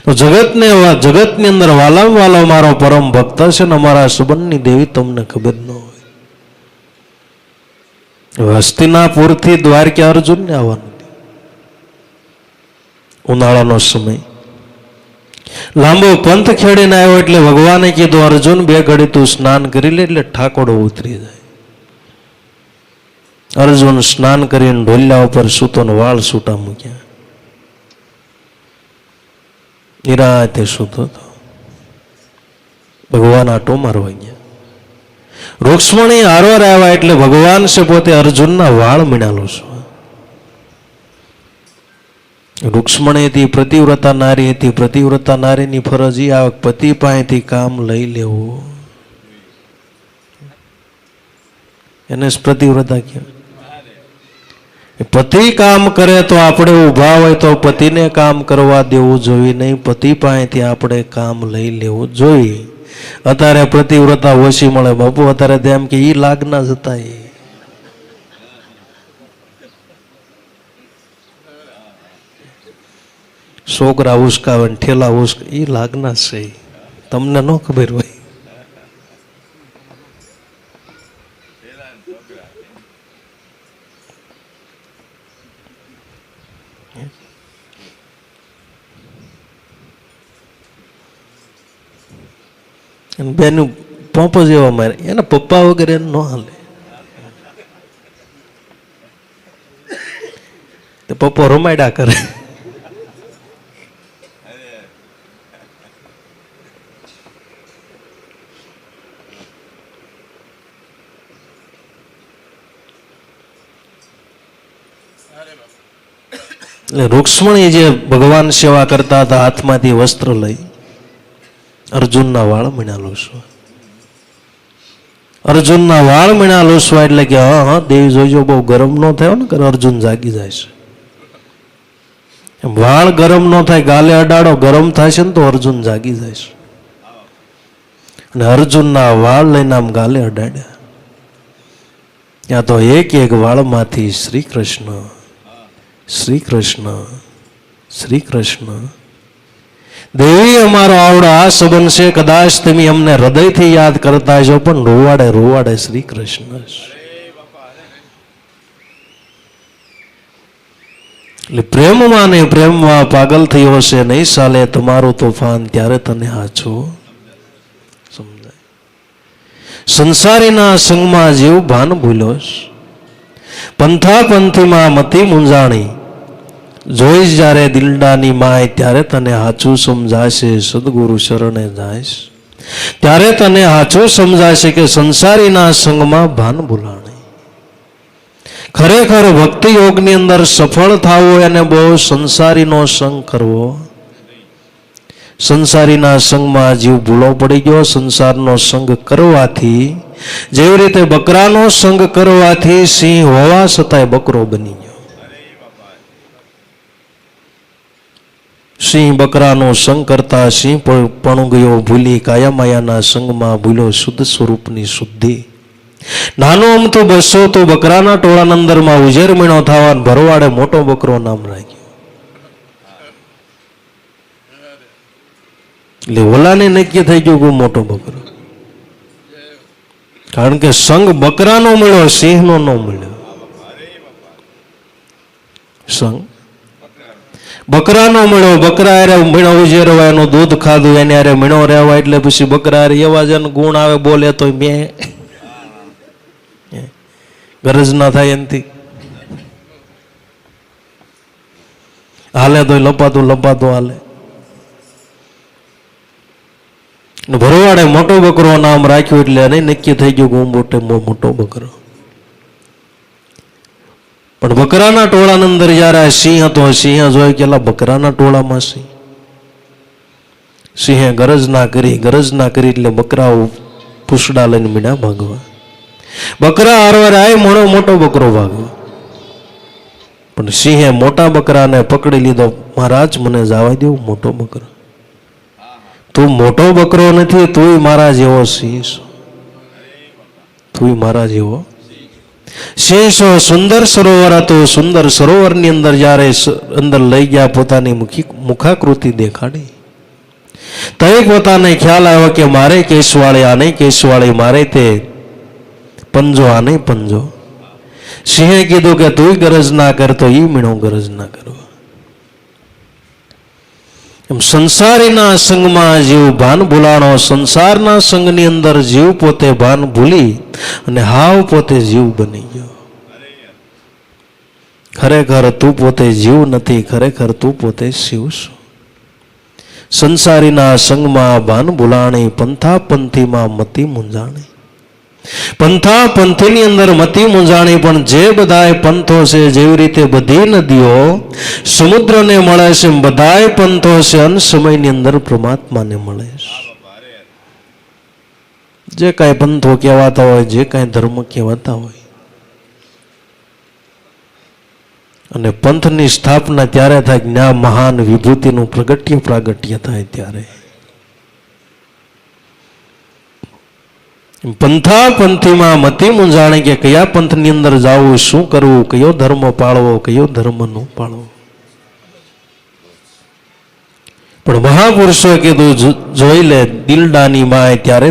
તો જગતની અંદર વાલા વાલો મારો પરમ ભક્ત છે ને અમારા સુબનની દેવી તમને ખબર ન હોય. હસ્તિનાપુરથી દ્વારકા અર્જુનને આવવાનું, ઉનાળાનો સમય, લાંબો પંથ ખેડીને આવ્યો એટલે ભગવાને કીધું અર્જુન 2 ઘડી તું સ્નાન કરી લે એટલે ઠાકોડો ઉતરી જાય. અર્જુન સ્નાન કરીને ઢોલિયા ઉપર સૂતો ને વાળ છૂટા મૂક્યા, નિરાતે સૂતો હતો. ભગવાન આટો મારવા ગયા. રૂક્ષ્મણી હારવાર આવ્યા એટલે ભગવાન છે પોતે અર્જુનના વાળ મીણાલો છું. રૂક્ષ્મણી હતી પ્રતિવ્રતા નારી હતી. પ્રતિવ્રતા નારીની ફરજ એ આવે પતિ પાસેથી કામ લઈ લેવું, એને જ પ્રતિવ્રતા કહેવાય. પતિ કામ કરે તો આપણે ઊભા હોય તો પતિને કામ કરવા દેવું જોઈએ નહીં, પતિ પાસેથી આપણે કામ લઈ લેવું જોઈએ. અત્યારે પ્રતિવ્રતા ઓછી મળે બાપુ. અત્યારે તેમ કે ઈ લાગના જતા છોકરા ઉસકાવે ને ઠેલા ઉસકા, ઈ લાગના છે, તમને ન ખબર હોય. બેનું પોંપ જ એવા મારે, એના પપ્પા વગેરે ન હાલે. પપ્પો રમાડ્યા કરે. રૂક્ષ્મણી જે ભગવાન સેવા કરતા હતા હાથમાંથી વસ્ત્ર લઈ અર્જુનના વાળ મીણાલો છું. અર્જુનના વાળ મીણાલો છું એટલે કે હા દેવી જોઈજો બહુ ગરમ ન થયો ને કરે અર્જુન જાગી જાય છે. વાળ ગરમ ન થાય, ગાલે અડાડો ગરમ થાય છે ને તો અર્જુન જાગી જાય છે. અને અર્જુનના વાળ લઈને આમ ગાલે અડાડ્યા. ત્યાં તો એક એક વાળમાંથી શ્રી કૃષ્ણ શ્રી કૃષ્ણ શ્રી કૃષ્ણ. દેવી અમારો આવડો આ સંબંધ છે, કદાચ તમે અમને હૃદયથી યાદ કરતા છો પણ રોવાડે રોવાડે શ્રી કૃષ્ણ. એટલે પ્રેમમાં ને પ્રેમમાં પાગલ થયો છે, નહીં ચાલે તમારું તોફાન ત્યારે તને હાચો સમજાય. સંસારીના સંગમાં જીવ ભાન ભૂલ્યો, પંથા પંથીમાં મતી મૂંઝાણી, જોઈશ જ્યારે દિલડાની માય ત્યારે તને હાચું સમજાશે. સદગુરુ શરણે જાઈશ ત્યારે તને હાચું સમજાશે કે સંસારીના સંગમાં ભાન ભૂલાણી. ખરેખર ભક્તિ યોગની અંદર સફળ થવું એને બહુ સંસારીનો સંગ કરવો. સંસારીના સંગમાં જીવ ભૂલો પડી ગયો. સંસારનો સંગ કરવાથી, જેવી રીતે બકરાનો સંગ કરવાથી સિંહ હોવા છતાંય બકરો બની ગયો. સિંહ બકરાનો સંગ કરતા સિંહ પણ ગયો ભૂલી, કાયામાયાના સંગમાં ભૂલ્યો શુદ્ધ સ્વરૂપની શુદ્ધિ. નાનો અમથો બસો તો બકરાના ટોળાના અંદરમાં ઉજેર મીણો થવા ભરવાડે મોટો બકરો નામ રાખ્યો. એટલે ઓલાને નક્કી થઈ ગયું કે મોટો બકરો, કારણ કે સંગ બકરાનો મળ્યો, સિંહનો ન મળ્યો. સંગ બકરાનો મળ્યો, બકરા અરે મીણો ઉજેરવા, એનું દૂધ ખાધું, એને અરે મીણો રહેવા, એટલે પછી બકરા અરે એવા જન ગુણ આવે બોલે તો મેં ગરજ ના થાય એનથી. હાલે તો લપાતું લપાતું હાલે. ભરવાડે મોટો બકરો નામ રાખ્યું એટલે એને નક્કી થઈ ગયું કે હું મોટો બકરો. પણ બકરાના ટોળાની અંદર જયારે સિંહ હતો, સિંહ જોયું કે બકરાના ટોળામાં સિંહ. સિંહે ગરજ ના કરી એટલે બકરાઓ પૂછડા લઈને મીણા ભાગવા. બકરા હારવાર આય મોટો બકરો ભાગ્યો, પણ સિંહે મોટા બકરાને પકડી લીધો. મહારાજ મને જવા દેવું મોટો બકરો. તું મોટો બકરો નથી, તુંય મારા જેવો સિંહ, તુંય મારા જેવો સિંહ. સુંદર સરોવર હતું. સુંદર સરોવરની અંદર જ્યારે અંદર લઈ ગયા, પોતાની મુખાકૃતિ દેખાડી, તો પોતાને ખ્યાલ આવ્યો કે મારે કેશવાળી, આને કેશવાળી, મારે તે પંજો, આને પંજો. સિંહે કીધું કે તું ગરજ ના કરતો, ઈ મીણો ગરજ ના કરો. એમ સંસારીના સંગમાં જીવ ભાન ભૂલાણો, સંસારના સંગની અંદર જીવ પોતે ભાન ભૂલી અને હાવ પોતે જીવ બની ગયો. ખરેખર તું પોતે જીવ નથી, ખરેખર તું પોતે શિવ છો. સંસારીના સંગમાં ભાન ભૂલાણી, પંથા પંથીમાં મતિ મૂંઝાણી. પંથા પંથીની અંદર મતિ મૂંઝાણી. પણ જે બધાય પંથો છે, જેવી રીતે બધી નદીઓ સમુદ્રને મળે છે, બધાય પંથો છે અંત સમયની અંદર પરમાત્માને મળે છે. જે કાંઈ પંથો કહેવાતા હોય, જે કાંઈ ધર્મ કહેવાતા હોય, અને પંથની સ્થાપના ત્યારે થાય જ્ઞાન મહાન વિભૂતિનું પ્રાગટ્ય થાય ત્યારે. પંથા પંથીમાં મતિ મૂંઝાણી કે કયા પંથની અંદર જવું, શું કરવું, કયો ધર્મ પાળવો, કયો ધર્મ ન પાળવો. પણ મહાપુરુષોએ કીધું જોઈ લે દિલડાની માય, ત્યારે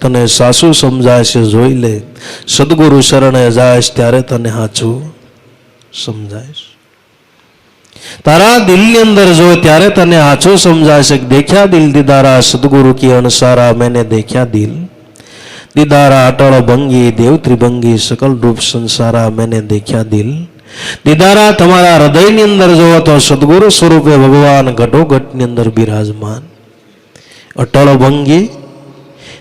તને સાસુ સમજાય છે. જોઈ લે સદગુરુ શરણે જાય ત્યારે તને સાચું સમજાય છે. તારા દિલની અંદર જો ત્યારે તને સાચું સમજાય છે. દેખ્યા દિલ દીદારા સદગુરુ કી અણસારા, मैंने દેખ્યા દિલ દીદારા અટળ ભંગી, દેવ ત્રિભંગી સકલ રૂપ સંસારા, मैंने દેખ્યા દિલ દીદારા. તમારા હૃદયની અંદર જોવો તો સદગુરુ સ્વરૂપે ભગવાન ઘટોઘટની અંદર બિરાજમાન, અટળ ભંગી,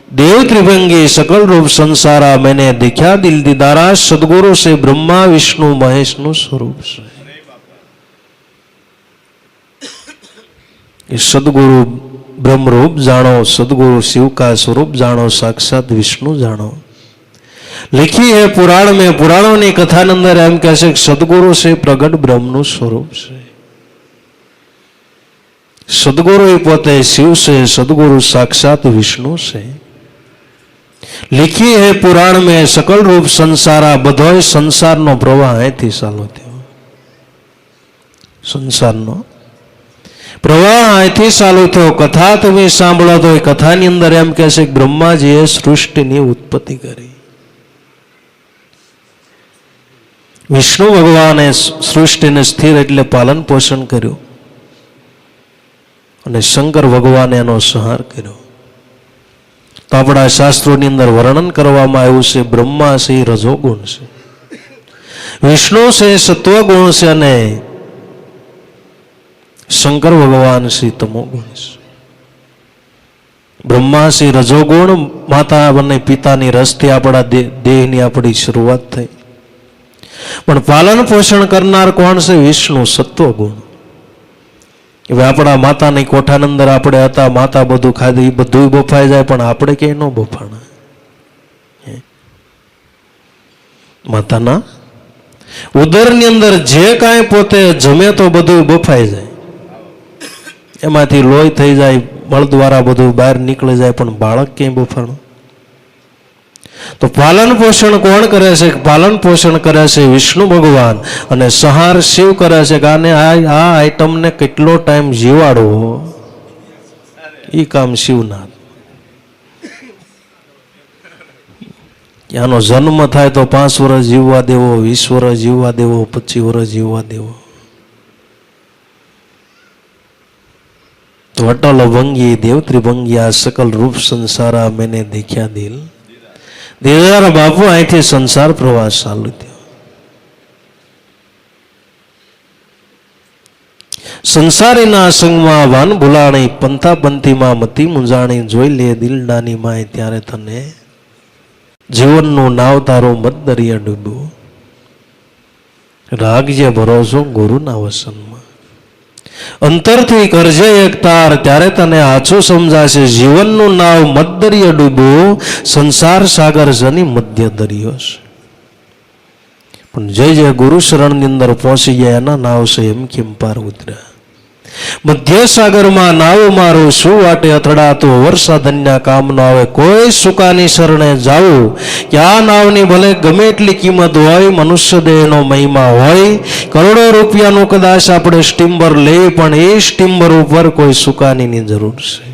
देव त्रिभंगी सकल रूप संसारा, मैंने देखा दिल दीदारा. सदगुरु से ब्रह्मा विष्णु महेश नु स्वरूप से. सदगुरु ब्रह्म रूप जानो, सदगुरु शिव का स्वरूप जानो, साक्षात विष्णु जानो. लिखी है पुराण में, पुराणों ने कथा अंदर एम कैसे सदगुरु से प्रगट ब्रह्म नु स्वरूप से. सदगुरु ही पोते शिव से, सदगुरु साक्षात विष्णु से. लिखी है पुराण में सकल रूप संसारा. बधो संसार नो प्रवाह અહીંથી ચાલુ થયો. સંસારનો પ્રવાહ અહીંથી ચાલુ થયો. કથા તમે સાંભળો તો એ કથાની અંદર એમ કહે છે કે બ્રહ્માજીએ સૃષ્ટિની ઉત્પત્તિ કરી. વિષ્ણુ ભગવાને સૃષ્ટિને સ્થિર એટલે પાલન પોષણ કર્યું, અને શંકર ભગવાને એનો સંહાર કર્યો. તો આપણા શાસ્ત્રોની અંદર વર્ણન કરવામાં આવ્યું છે બ્રહ્મા છે એ રજોગુણ છે, વિષ્ણુ છે સત્વગુણ છે, અને શંકર ભગવાન છે તમોગુણ છે. બ્રહ્મા છે રજોગુણ, માતા અને પિતાની રસથી આપણા દેહની આપણી શરૂઆત થઈ. પણ પાલન પોષણ કરનાર કોણ છે? વિષ્ણુ સત્વગુણ. હવે આપણા માતાની કોઠાની અંદર આપણે હતા, માતા બધું ખાધું, એ બધું બફાઈ જાય, પણ આપણે ક્યાંય ન બફાણા. માતાના ઉદરની અંદર જે કાંઈ પોતે જમે તો બધું બફાઈ જાય, એમાંથી લોહી થઈ જાય, મળ દ્વારા બધું બહાર નીકળી જાય, પણ બાળક ક્યાંય બફાણું. તો પાલન પોષણ કોણ કરે છે? પાલન પોષણ કરે છે વિષ્ણુ ભગવાન, અને સંહાર શિવ કરે છે કે આને આ આઈટમને કેટલો ટાઈમ જીવાડવો, એ કામ શિવના. આનો જન્મ થાય તો 5 વર્ષ જીવવા દેવો, 20 વર્ષ જીવવા દેવો, 25 વર્ષ જીવવા દેવો. તો અટલ ભંગી, દેવ ત્રિભંગી, આ સકલ રૂપ સંસારા, मैंने દેખ્યા દિલ દીદારા. બાપુ અહીંથી સંસાર પ્રવાસ ચાલુ થયો. સંસારીના સંગમાં ભાન ભૂલાણી, પંથા પંથીમાં મતિ મૂંઝાણી. જોઈ લે દિલડાની માય, ત્યારે તને જીવનનું નાવ તારો મત દરિયા ડૂબ્યું. રાખજે ભરોસો ગુરુના વસનમાં, અંતરથી કરજે એક તાર, ત્યારે તને આછું સમજાશે. જીવનનું નાવ મત દરિયા ડૂબ્યું, સંસાર સાગર જની મધ્ય દરિયો છે. પણ જે ગુરુ શરણની અંદર પહોંચી ગયા એના નાવ છે એમ કેમ પાર ઉતર્યા. મધ્ય સાગરમાં નાવ મારું શું વાટે અથડાતું, વરસાદન્યા કામ ન આવે, કોઈ સુકાની શરણે જાવું કે આ નાવની ભલે ગમે એટલી કિંમત હોય, મનુષ્ય દેહનો મહિમા હોય, કરોડો રૂપિયાનું કદાચ આપણે સ્ટીમર લઈએ, પણ એ સ્ટીમર ઉપર કોઈ સુકાનીની જરૂર છે.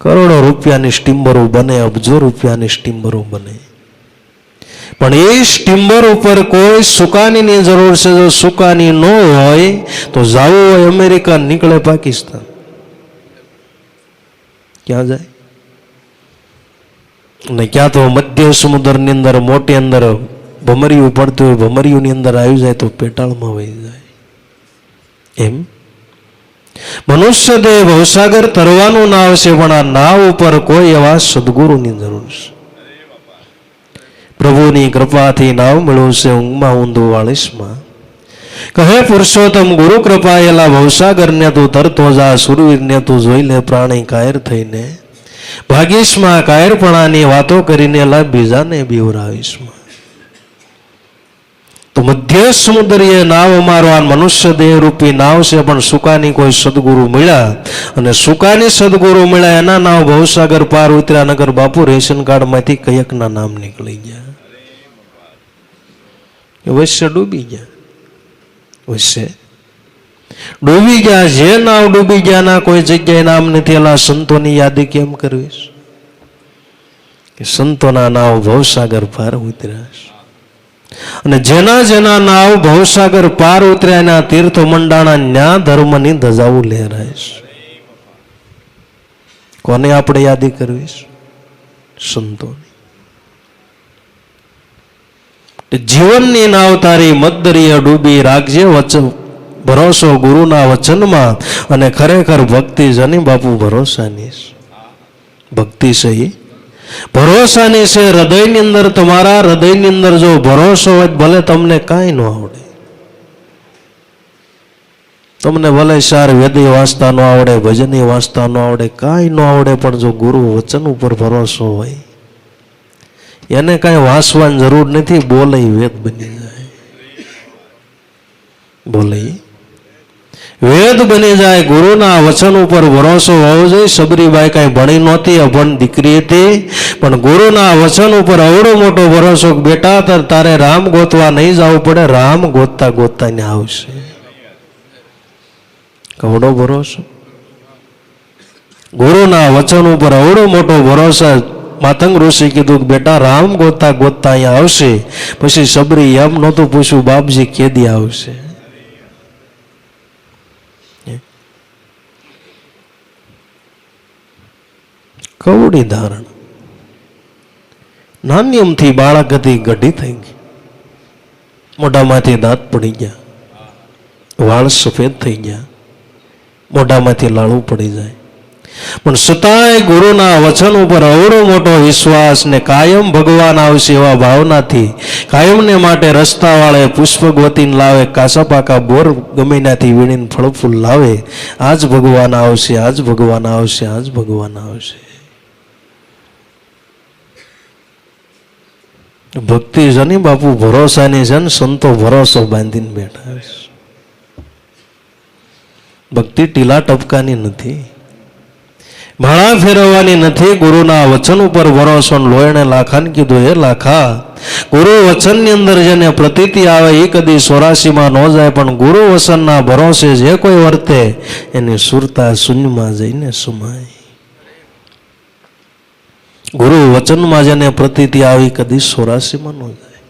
કરોડો રૂપિયાની સ્ટીમરો બને, અબજો રૂપિયાની સ્ટીમરો બને, પણ એ સ્ટીમર ઉપર કોઈ સુકાનીની જરૂર છે. જો સુકાની ન હોય તો જાવું હોય અમેરિકા, નીકળે પાકિસ્તાન. ક્યાં જાય? ને ક્યાં તો મધ્ય સમુદ્રની અંદર મોટી અંદર ભમરિયું પડતું હોય, ભમરિયુંની અંદર આવી જાય તો પેટાળમાં વહી જાય. એમ મનુષ્ય દેહ ભવસાગર તરવાનું નાવ છે, પણ આ નાવ ઉપર કોઈ એવા સદગુરુની જરૂર છે. પ્રભુની કૃપાથી નાવ મળ્યું છે ઊંઘમાં ઊંધું 44માં. કહે પુરુષોત્તમ ગુરુ કૃપાયેલા ભવસાગરને તું તરતો જા, સુરવીરને તું જોઈ લે પ્રાણી કાયર થઈને, ભાગીશમાં કાયરપણાની વાતો કરીને લા બીજાને બીવરાવીશમાં. તો મધ્ય સમુદ્રીય નાવ અમારો આ મનુષ્ય દેહ રૂપી નાવ છે, પણ સુકાની કોઈ સદગુરુ મળ્યા, અને સુકાની સદગુરુ મળ્યા એના નાવ ભવસાગર પાર ઉતર્યા. નગર બાપુ રેશન કાર્ડમાંથી કયકના નામ નીકળી ગયા, વૈશ્ય ડૂબી ગયા, વૈશ્ય ડૂબી ગયા. જે નાવ ડૂબી ગયા ના કોઈ જગ્યાએ નામ નથી. એલા સંતોની યાદી કેમ કરવી કે સંતોના નાવ ભવસાગર પાર ઉતર્યા છે, અને જેના જેના નાવ ભવસાગર પાર ઉતર્યા એના તીર્થ મંડાણા ન્યા ધર્મની ધજાઓ લહેરાય છે. કોને આપણે યાદી કરવી? સંતોની. જીવનની નાવ તારી મદ્દરીએ ડૂબી, રાખજે વચન ભરોસો ગુરુના વચનમાં, અને ખરેખર ભક્તિ જની બાપુ ભરોસાની ભક્તિ છે, એ ભરોસાની છે. હૃદયની અંદર, તમારા હૃદયની અંદર જો ભરોસો હોય, ભલે તમને કાંઈ ન આવડે, તમને ભલે સાર વેદી વાંચતા ન આવડે, ભજની વાંચતા ન આવડે, કાંઈ ન આવડે, પણ જો ગુરુ વચન ઉપર ભરોસો હોય, એને કાંઈ વાંચવાની જરૂર નથી, બોલે વેદ બની જાય. બોલે વેદ બની જાય. ગુરુના વચન ઉપર ભરોસો હોવો જોઈએ. સબરીબાઈ કાંઈ ભણી નહોતી, અભણ દીકરી હતી, પણ ગુરુના વચન ઉપર અવડો મોટો ભરોસો, બેટા તારે રામ ગોતવા નહીં જવું પડે, રામ ગોતતા ગોતતા ને આવશે. કવડો ભરોસો ગુરુના વચન ઉપર અવડો મોટો ભરોસો. માતંગ ઋષિ કીધું કે બેટા રામ ગોતતા ગોતતા અહીંયા આવશે. પછી સબરી એમ નહોતું પૂછ્યું બાપજી કેદી આવશે. કવડી ધારણ. નાની અમથી બાળક હતી, ગઢી થઈ ગઈ, મોઢામાંથી દાંત પડી ગયા, વાળ સફેદ થઈ ગયા, મોઢામાંથી લાળું પડી જાય, પણ છતાંય ગુરુના વચન ઉપર અવડો મોટો વિશ્વાસ ને કાયમ ભગવાન આવશે એવા ભાવનાથી કાયમને માટે રસ્તા વાળે પુષ્પગવતીને લાવે, કાસા પાકા બોર ગમે ત્યાંથી વીણીને ફળ ફૂલ લાવે. આજ ભગવાન આવશે, આજ ભગવાન આવશે, આજ ભગવાન આવશે. ભક્તિ જની બાપુ ભરોસાની છે ને, સંતો ભરોસો બાંધીને બેઠા છે. ભક્તિ ટીલા ટપકાની નથી, માળા ફેરવવાની નથી. ગુરુના વચન ઉપર ભરોસો. લોયણે લાખાને કીધું, હે લાખા, ગુરુ વચનની અંદર જેને પ્રતીતિ આવે એ કદી 84માં ન જાય, પણ ગુરુ વચનના ભરોસે જે કોઈ વર્તે એની સુરતા શૂન્યમાં જઈને સુમાય. ગુરુ વચનમાં જેને પ્રતીતિ આવી કદી 84માં ન જાય,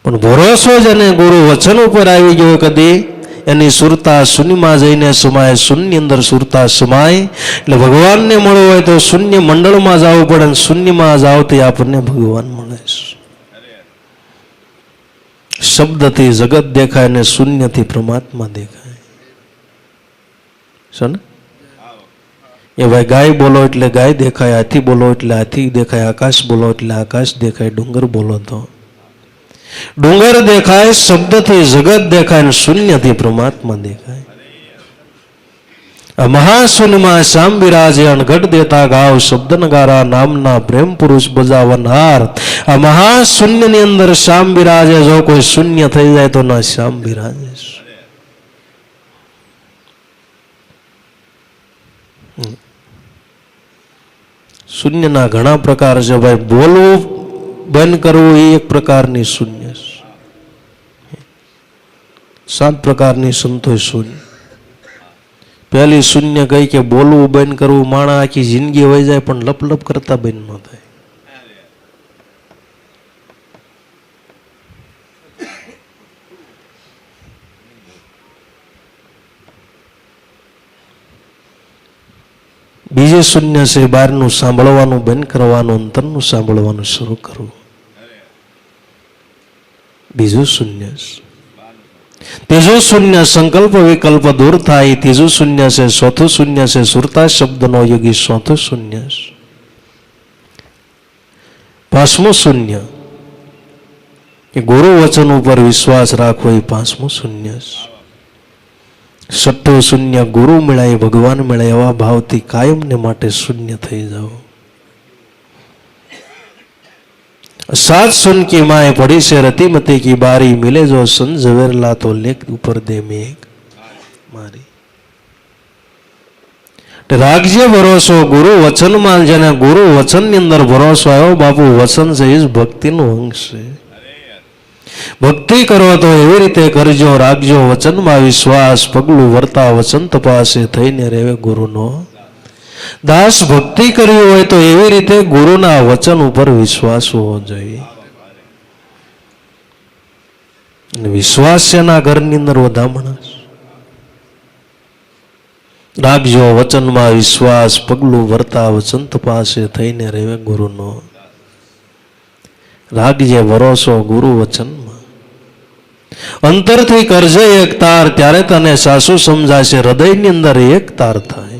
પણ ભરોસો જેને ગુરુ વચન ઉપર આવી ગયો કદી એની સુરતા શૂન્યમાં જઈને સમાય. શૂન્ય અંદર સુરતા સમાય. એટલે ભગવાનને મળવું હોય તો શૂન્ય મંડળમાં જવું પડે, અને શૂન્યમાં જાવથી આપણને ભગવાન મળે છે. શબ્દથી જગત દેખાય ને શૂન્યથી પરમાત્મા દેખાય છે ને. એ ભાઈ ગાય બોલો એટલે ગાય દેખાય, હાથી બોલો એટલે હાથી દેખાય, આકાશ બોલો એટલે આકાશ દેખાય, ડુંગર બોલો તો ડુંગર દેખાય. શબ્દથી જગત દેખાય ને શૂન્યથી પરમાત્મા દેખાય. આ મહાશૂન્યમાં શ્યામ બિરાજે અણઘટ દેતા ગાવ શબ્દ નગારા નામના પ્રેમ પુરુષ બજાવનહાર. આ મહાશૂન્યની અંદર શ્યામ બિરાજે. જો કોઈ શૂન્ય થઈ જાય તો ના શ્યામ બિરાજે. શૂન્યના ઘણા પ્રકાર છે ભાઈ. બોલવું બંધ કરવું એ એક પ્રકારની શૂન્ય છે. 7 પ્રકારની સંતોષ શૂન્ય. પહેલી શૂન્ય કઈ કે બોલવું બંધ કરવું. માણસ આખી જિંદગી વહી જાય પણ લપ લપ કરતા બંધ ન થાય. બીજી શૂન્ય છે બહારનું સાંભળવાનું બંધ કરવાનું, અંતરનું સાંભળવાનું શરૂ કરવું. બીજું શૂન્ય છે. ત્રીજું શૂન્ય સંકલ્પ વિકલ્પ દૂર થાય. ત્રીજું શૂન્ય છે. ચોથું શૂન્ય છે સુરતા શબ્દનો યોગી. ચોથું શૂન્ય છે. પાંચમું શૂન્ય કે ગુરુ વચન ઉપર વિશ્વાસ રાખવો એ પાંચમું શૂન્ય છે. છઠ્ઠું શૂન્ય ગુરુ મળાય ભગવાન મળે એવા ભાવથી કાયમને માટે શૂન્ય થઈ જાઓ. 7 शून्य की माए पड़ी से रतिमती की बारी मिले जो सन जवेरला तो लेख ऊपर दे मेघ मारी. रागजे भरोसो गुरु वचन माल जने गुरु वचन ની અંદર ભરોસો આવ્યો. બાપુ વચન છે એ ભક્તિનો અંગ છે. ભક્તિ કરો તો એવી રીતે કરજો. રાખજો વચનમાં વિશ્વાસ. પગલું વર્તા વચન તપાસે થઈને રહેવે ગુરુનો દાસ. ભક્તિ કરવી હોય તો એવી રીતે ગુરુના વચન ઉપર વિશ્વાસ હોવો જોઈએ. વિશ્વાસ છે ઘરની અંદર વધામણા. રાખજો વચનમાં વિશ્વાસ. પગલું વર્તા વચન તપાસે થઈને રહેવે ગુરુનો. રાખજે ભરોસો ગુરુ વચનમાં. અંતરથી કરજે એક તાર. ત્યારે તને સાસુ સમજાશે. હૃદયની અંદર એક તાર થાય.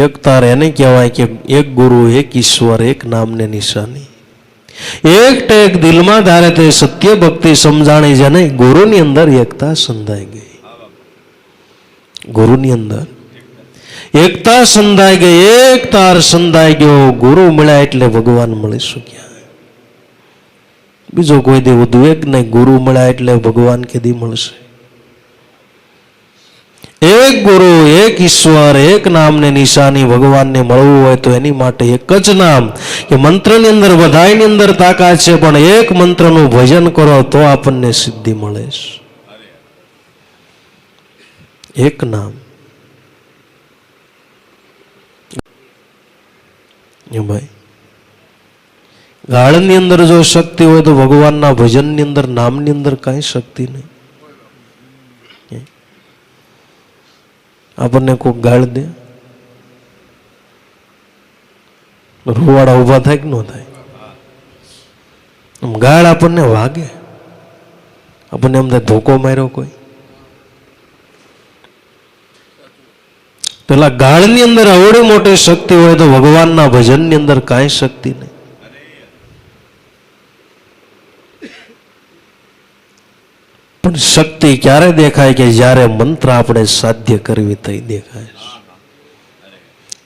એક તાર એને કહેવાય કે એક ગુરુ એક ઈશ્વર એક નામને નિશાની. એક ટેક દિલમાં ધારે તે સત્ય ભક્તિ સમજાણી જેને ગુરુની અંદર એકતા સંધાઈ ગઈ. ગુરુની અંદર એકતા સંધાઈ ગઈ. એક તાર સંધાઈ ગયો. ગુરુ મળ્યા એટલે ભગવાન મળી શક્યા. બીજો કોઈ દી ઉદ્વેગ નહીં. ગુરુ મળ્યા એટલે ભગવાન કેદી મળશે. એક ગુરુ એક ઈશ્વર એક નામને નિશાની. ભગવાનને મળવું હોય તો એની માટે એક જ નામ કે મંત્રની અંદર બધાની અંદર તાકાત છે પણ એક મંત્રનું ભજન કરો તો આપણને સિદ્ધિ મળે. એક નામ. ભાઈ ગાળની અંદર જો શક્તિ હોય તો ભગવાનના ભજનની અંદર નામની અંદર કાંઈ શક્તિ નહીં. આપણને કોઈ ગાળ દે રૂવાડા ઉભા થાય કે ન થાય? ગાળ આપણને વાગે. આપણને એમ થાય ધોકો માર્યો કોઈ. પેલા ગાળની અંદર અવળી મોટી શક્તિ હોય તો ભગવાનના ભજનની અંદર કાંઈ શક્તિ નહીં. પણ શક્તિ ક્યારે દેખાય કે જ્યારે મંત્ર આપણે સાધ્ય કરવી તઈ દેખાય.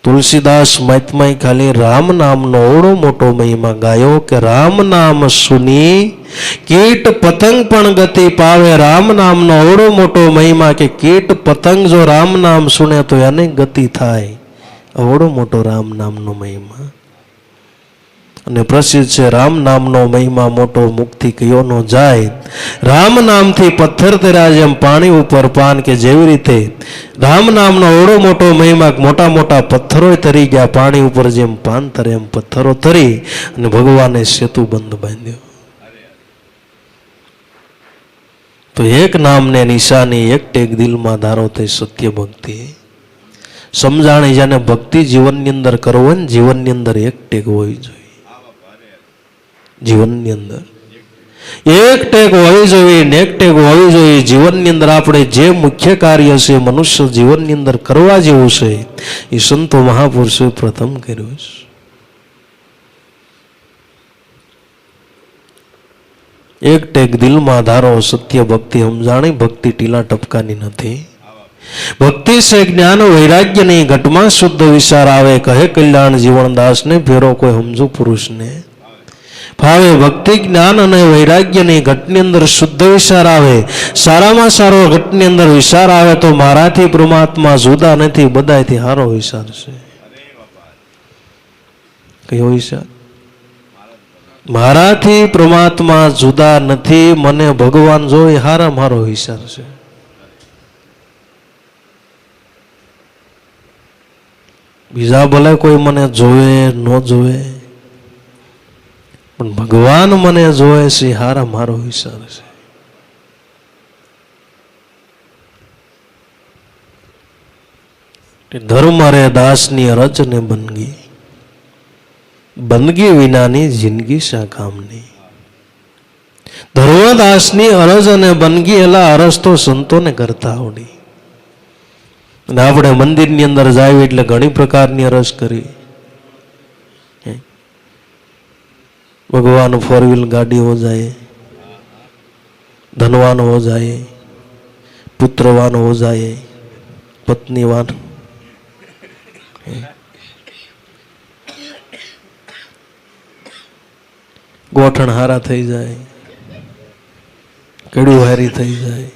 તુલસીદાસ મહાત્માએ ખાલી રામ નામનો ઓળો મોટો મહિમા ગાયો કે રામ નામ સુની કીટ પતંગ પણ ગતિ પાવે. રામ નામનો ઓળો મોટો મહિમા કે કીટ પતંગ જો રામ નામ સુને તો એને ગતિ થાય. ઓળો મોટો રામ નામનો મહિમા. અને પ્રસિદ્ધ છે રામ નામનો મહિમા મોટો મુક્તિ કયો નો જાય. રામ નામથી પથ્થર તર્યા જેમ પાણી ઉપર પાન કે જેવી રીતે રામ નામનો ઓળો મોટો મહિમા મોટા મોટા પથ્થરો તરી ગયા. પાણી ઉપર જેમ પાન તરે એમ પથ્થરો તરી અને ભગવાને સેતુ બંધ બાંધ્યો. તો એક નામને નિશાની એક ટેક દિલમાં ધારો તે સત્ય ભક્તિ સમજાણી. જેને ભક્તિ જીવનની અંદર કરવો ને જીવનની અંદર એક ટેક હોવી જોઈએ. જીવનની અંદર એક ટેક હોવી જોઈએ ને એક ટેક હોવી જોઈએ. જીવનની અંદર આપણે જે મુખ્ય કાર્ય છે મનુષ્ય જીવનની અંદર કરવા જેવું છે એ સંતો મહાપુરુષોએ પ્રથમ કર્યું છે. એક ટેક દિલમાં ધારો સત્ય ભક્તિ સમજાણી. ભક્તિ ટીલા ટપકાની નથી. ભક્તિ છે જ્ઞાન વૈરાગ્ય નહીં, ઘટમાં શુદ્ધ વિચાર આવે, કહે કલ્યાણ જીવનદાસ ને, ફેરો કોઈ સમજુ પુરુષને ફાવે. ભક્તિ જ્ઞાન અને વૈરાગ્ય નહીં, ઘટની અંદર શુદ્ધ વિચાર આવે. સારામાં સારો ઘટની અંદર વિચાર આવે તો મારાથી પરમાત્મા જુદા નથી, બધાથી સારો વિચાર છે. કયો વિચાર? મારાથી પરમાત્મા જુદા નથી, મને ભગવાન જોઈ, હારા મારો વિચાર છે. બીજા ભલે કોઈ મને જોવે ન જોવે, પણ ભગવાન મને જોવે છે, હારા મારો વિચાર છે. ધર્મ રે દાસની અરજ ને બંદગી, બંદગી વિનાની જિંદગી શા કામની. ધર્મદાસની અરજ અને બંદગી, એલા અરજ તો સંતોને કરતા આવડી. અને આપણે મંદિરની અંદર જાય એટલે ઘણી પ્રકારની અરજ કરી. ભગવાન ફોર વ્હીલ ગાડી હો જાય, ધનવાન હો જાય, પુત્રવાન હો જાય, પત્નીવાન, ગોઠણ હારા થઈ જાય, કડું હારી થઈ જાય.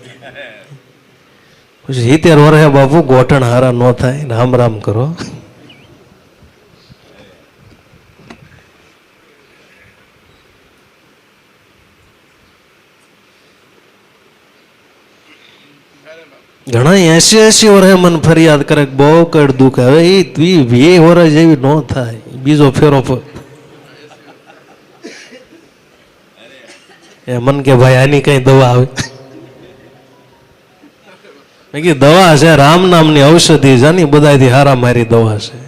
પછી 70 વર્ષે બાપુ ગોઠણ હારા ન થાય, રામ રામ કરો. ઘણા 80 વર્ષે મને ફરિયાદ કરે, બહુ કડ દુઃખ. હવે એ 20 વર્ષ જેવી ન થાય, બીજો ફેરો એ મન કે ભાઈ આની કઈ દવા આવે? દવા છે રામ નામની ઔષધિ, જાની બધાથી હારા મારી દવા છે.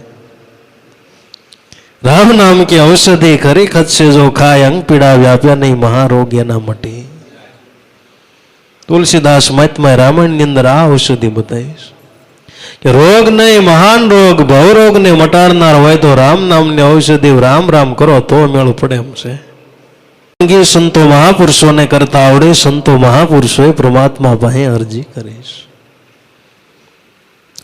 રામ નામ की ઔષધિ ખરી ખત છે, જો ખાય અંગ પીડા વ્યાપ્યા નહીં, મહારોગ એના મટી. તુલસીદાસ મહાત્મા રામાયણની અંદર આ ઔષધિ બતાવીશ કે રોગ નહીં, મહાન રોગ, ભવરોગ ને મટાડનાર હોય તો રામ નામની ઔષધિ રામ રામ કરો તો મેળ પડે એમ છે. સંતો મહાપુરુષોને કરતા આવડે, સંતો મહાપુરુષોએ પરમાત્મા પાસે અરજી કરીશ.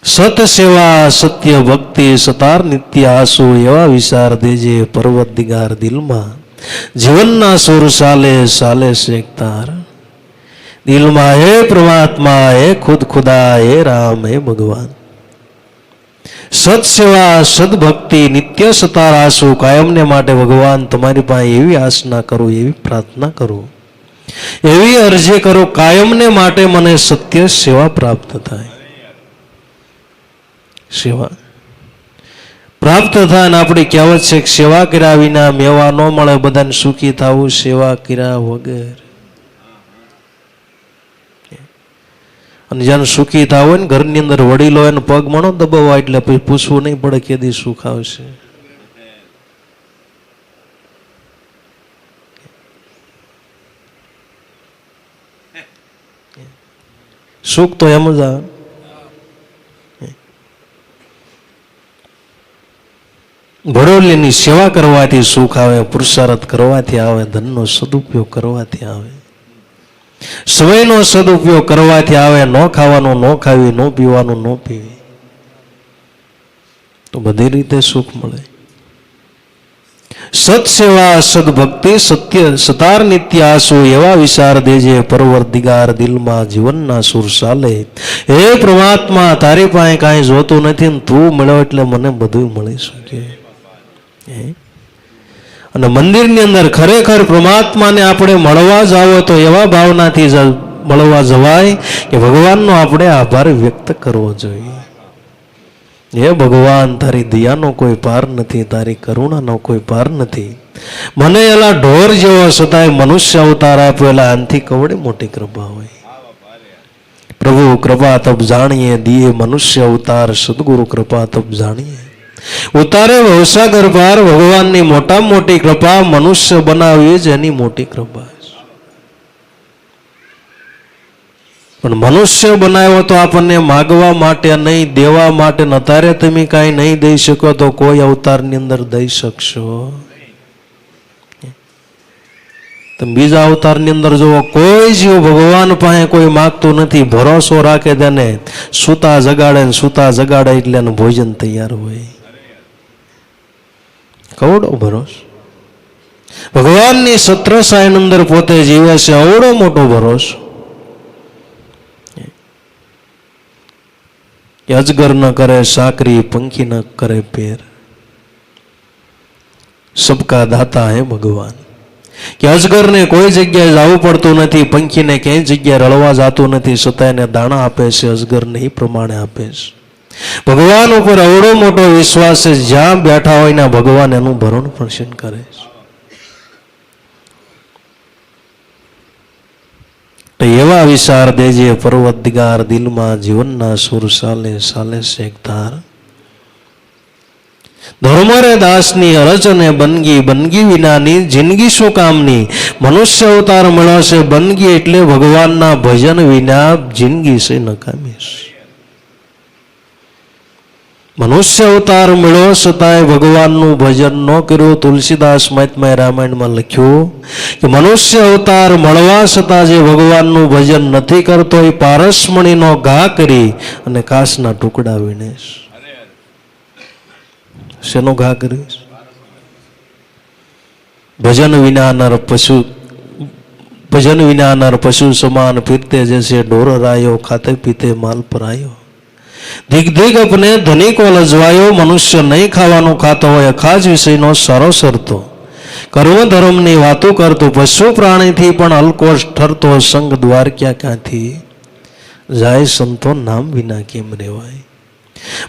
સત સેવા સત્ય ભક્તિ સતાર નિત્ય આસુ, એવા વિચાર દેજે પર્વત દિગાર દિલમાં, જીવનના સુર સાલે સાલે શેખતાર. દિલમાં હે પરમાત્મા, હે ખુદ ખુદા, હે રામ, હે ભગવાન. સત્સેવા સદભક્તિ નિત્ય સતાર આસુ, કાયમને માટે ભગવાન તમારી પાસે એવી આસના કરું, એવી પ્રાર્થના કરું, એવી અરજી કરો, કાયમને માટે મને સત્ય સેવા પ્રાપ્ત થાય. સેવા પ્રાપ્ત થાય. અને આપણી કહેવત છે કે સેવા કર્યા વિના મેવા ન મળે, બધાને સુખી થવું સેવા કર્યા વગર. અને જ્યાં સુખી થાવ હોય ને, ઘરની અંદર વડીલો એને પગ મણો દબાવવા, એટલે પછી પૂછવું નહીં પડે કેદી સુખ આવશે. સુખ તો એમ જ આવે. ભડોલીની સેવા કરવાથી સુખ આવે, પુરુષાર્થ કરવાથી આવે, ધનનો સદુપયોગ કરવાથી આવે, સમયનો સદુપયોગ કરવાથી આવે. ન ખાવાનું ન ખાવી, ન પીવાનું ન પીવી, તો બધી રીતે સુખ મળે. સત્સેવા સદભક્તિ સત્ય સતાર નિત્ય આસુ, એવા વિચાર દેજે પર્વત દિગાર દિલમાં, જીવનના સુર ચાલે. હે પરમાત્મા, તારી પાસે કાંઈ જોતું નથી ને તું મળ્યો એટલે મને બધું મળી શકે. અને મંદિરની અંદર ખરેખર પરમાત્માને આપણે મળવા જાવ તો એવા ભાવનાથી મળવા જવાય કે ભગવાનનો આપણે આભાર વ્યક્ત કરવો જોઈએ. હે ભગવાન, તારી દયાનો કોઈ પાર નથી, તારી કરુણાનો કોઈ પાર નથી. મને એલા ઢોર જેવો છતાંય મનુષ્ય અવતાર આપ્યો, એલા આનથી કવડે મોટી કૃપા હોય. પ્રભુ કૃપા તબ જાણીએ, દિયે મનુષ્ય અવતાર, સદગુરુ કૃપા તબ જાણીએ. ઉતારે ભવસાગર પાર, ભગવાનની મોટા મોટી કૃપા, મનુષ્ય બનાવીએ જ એની મોટી કૃપા. પણ મનુષ્ય બનાવ્યો તો આપણને માગવા માટે નહીં, દેવા માટે. નતારે તમે કાંઈ નહીં દઈ શકો તો કોઈ અવતારની અંદર દઈ શકશો. તમે બીજા અવતારની અંદર જુઓ, કોઈ જીવ ભગવાન પાસે કોઈ માગતું નથી, ભરોસો રાખે તેને સૂતા જગાડે ને સૂતા જગાડે એટલે એનું ભોજન તૈયાર હોય. કવડો ભરોસો ભગવાનની છત્રછાયા અંદર પોતે જીવે છે, અવડો મોટો ભરોસો. અજગર ન કરે સાકરી, પંખી ન કરે પેર, સબકા દાતા હે ભગવાન. કે અજગરને કોઈ જગ્યાએ જવું પડતું નથી, પંખીને ક્યાંય જગ્યાએ રળવા જતું નથી, છતાં એને દાણા આપે છે, અજગરને એ પ્રમાણે આપે છે. ભગવાન ઉપર અવડો મોટો વિશ્વાસ છે, જ્યાં બેઠા હોય ને ભગવાન એનું ભરણ પોષણ કરે છે. એવા વિચાર દેજે પર્વત દિગાર, દિલમાં જીવનના સુર સાલે સાલે છે ધાર. ધર્મરે દાસની અરજને બનગી, બનગી વિનાની જિંદગી શું કામની. મનુષ્ય અવતાર મળ્યો છે, બનગી એટલે ભગવાનના ભજન વિના જિંદગી છે નકામી. મનુષ્ય અવતાર મળ્યો છતાંય ભગવાનનું ભજન ન કર્યું. તુલસીદાસ મહાત્માએ રામાયણમાં લખ્યું કે મનુષ્ય અવતાર મળવા છતાં જે ભગવાનનું ભજન નથી કરતો, એ પારસમણીનો ઘા કરી અને કાચના ટુકડા વીણે. શેનો ઘા કર્યો? ભજન વિના નર પશુ સમાન, ફિરતે જૈસે ઢોર રાયો, ખાતે પીતે માલ પર આયો. દિગ દિગ અપને ધનિકો લજવાયો, મનુષ્ય નહીં ખાવાનું ખાતો હોય, અખાજ વિષયનો સારો સરતો. કર્મ ધર્મની વાતો કરતો, પશુ પ્રાણીથી પણ અલકોશ ઠરતો. સંગ દ્વાર ક્યાંથી જાય, સંતો નામ વિના કેમ રહેવાય.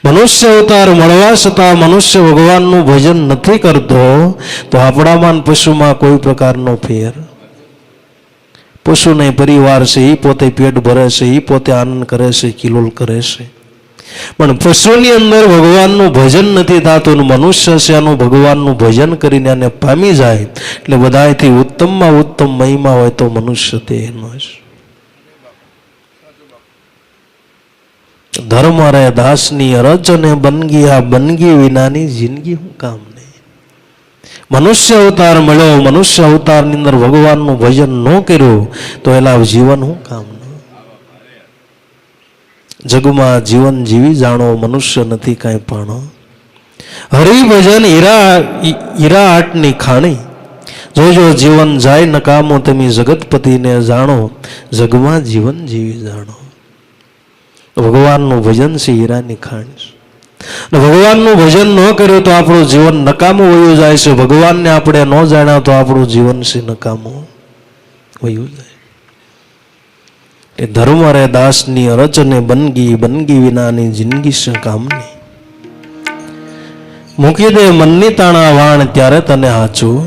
મનુષ્ય અવતાર મળવા છતાં મનુષ્ય ભગવાનનું ભજન નથી કરતો, તો આપણામાં પશુમાં કોઈ પ્રકારનો ફેર. પશુને પરિવાર છે, એ પોતે પેટ ભરે છે, એ પોતે આનંદ કરે છે, કિલોલ કરે છે, પણ પશુની અંદર ભગવાનનું ભજન નથી થતું. મનુષ્ય છે એનું ભગવાનનું ભજન કરીને એને પામી જાય, એટલે બધાથી ઉત્તમમાં ઉત્તમ મહિમા હોય તો મનુષ્ય તે એનો છે. ધર્મ રે દાસની અરજ અને બનગી, આ બનગી વિનાની જિંદગી હું કામ નહીં. મનુષ્ય અવતાર મળ્યો, મનુષ્ય અવતારની અંદર ભગવાનનું ભજન ન કર્યું તો એલા જીવન હું કામ. જગમાં જીવન જીવી જાણો, મનુષ્ય નથી કાંઈ પાણો. હરિભજન હીરા આટની ખાણી, જોજો જીવન જાય નકામો, તમે જગતપતિને જાણો, જગમાં જીવન જીવી જાણો. ભગવાનનું ભજન છે હીરાની ખાણ. ભગવાનનું ભજન ન કર્યું તો આપણું જીવન નકામું વયું જાય છે. ભગવાનને આપણે ન જાણ્યા તો આપણું જીવન છે નકામું વયું જાય. એ ધર્મ રે દાસની અરજને બનગી, બનગી વિનાની જિંદગી શું કામની. મૂકી દે મનની તાણા વાણ, ત્યારે તને હાચું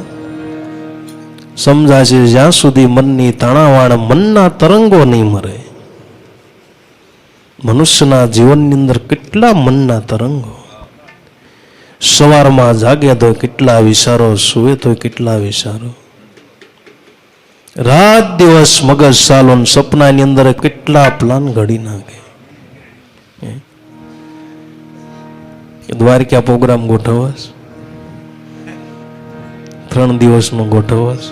સમજાશે. જ્યાં સુધી મનની તાણા વાણ, મનના તરંગો નહીં મરે. મનુષ્યના જીવનની અંદર કેટલા મનના તરંગો. સવારમાં જાગે તો કેટલા વિચારો, સુવે તો કેટલા વિચારો, રાત દિવસ મગજ ચાલો, સપનાની અંદર કેટલા પ્લાન ઘડી નાખે. દ્વારકા પ્રોગ્રામ ગોઠવસ, 3 દિવસનો ગોઠવસ,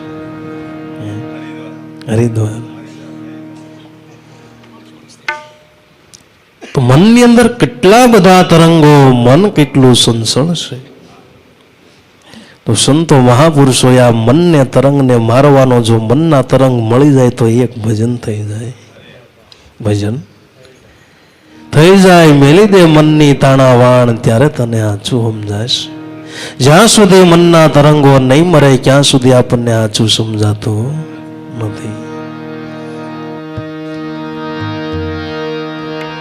હરિદ્વાર. તો મનની અંદર કેટલા બધા તરંગો, મન કેટલું સંસળ છે. તો સંતો મહાપુરુષોએ આ મનને તરંગને મારવાનો, જો મનના તરંગ મળી જાય તો એક ભજન થઈ જાય. ભજન થઈ જાય. મેલી દે મનની તાણા વાણ, ત્યારે તને આચું સમજાશ. જ્યાં સુધી મનના તરંગો નહીં મરે ત્યાં સુધી આપણને આચું સમજાતું નથી.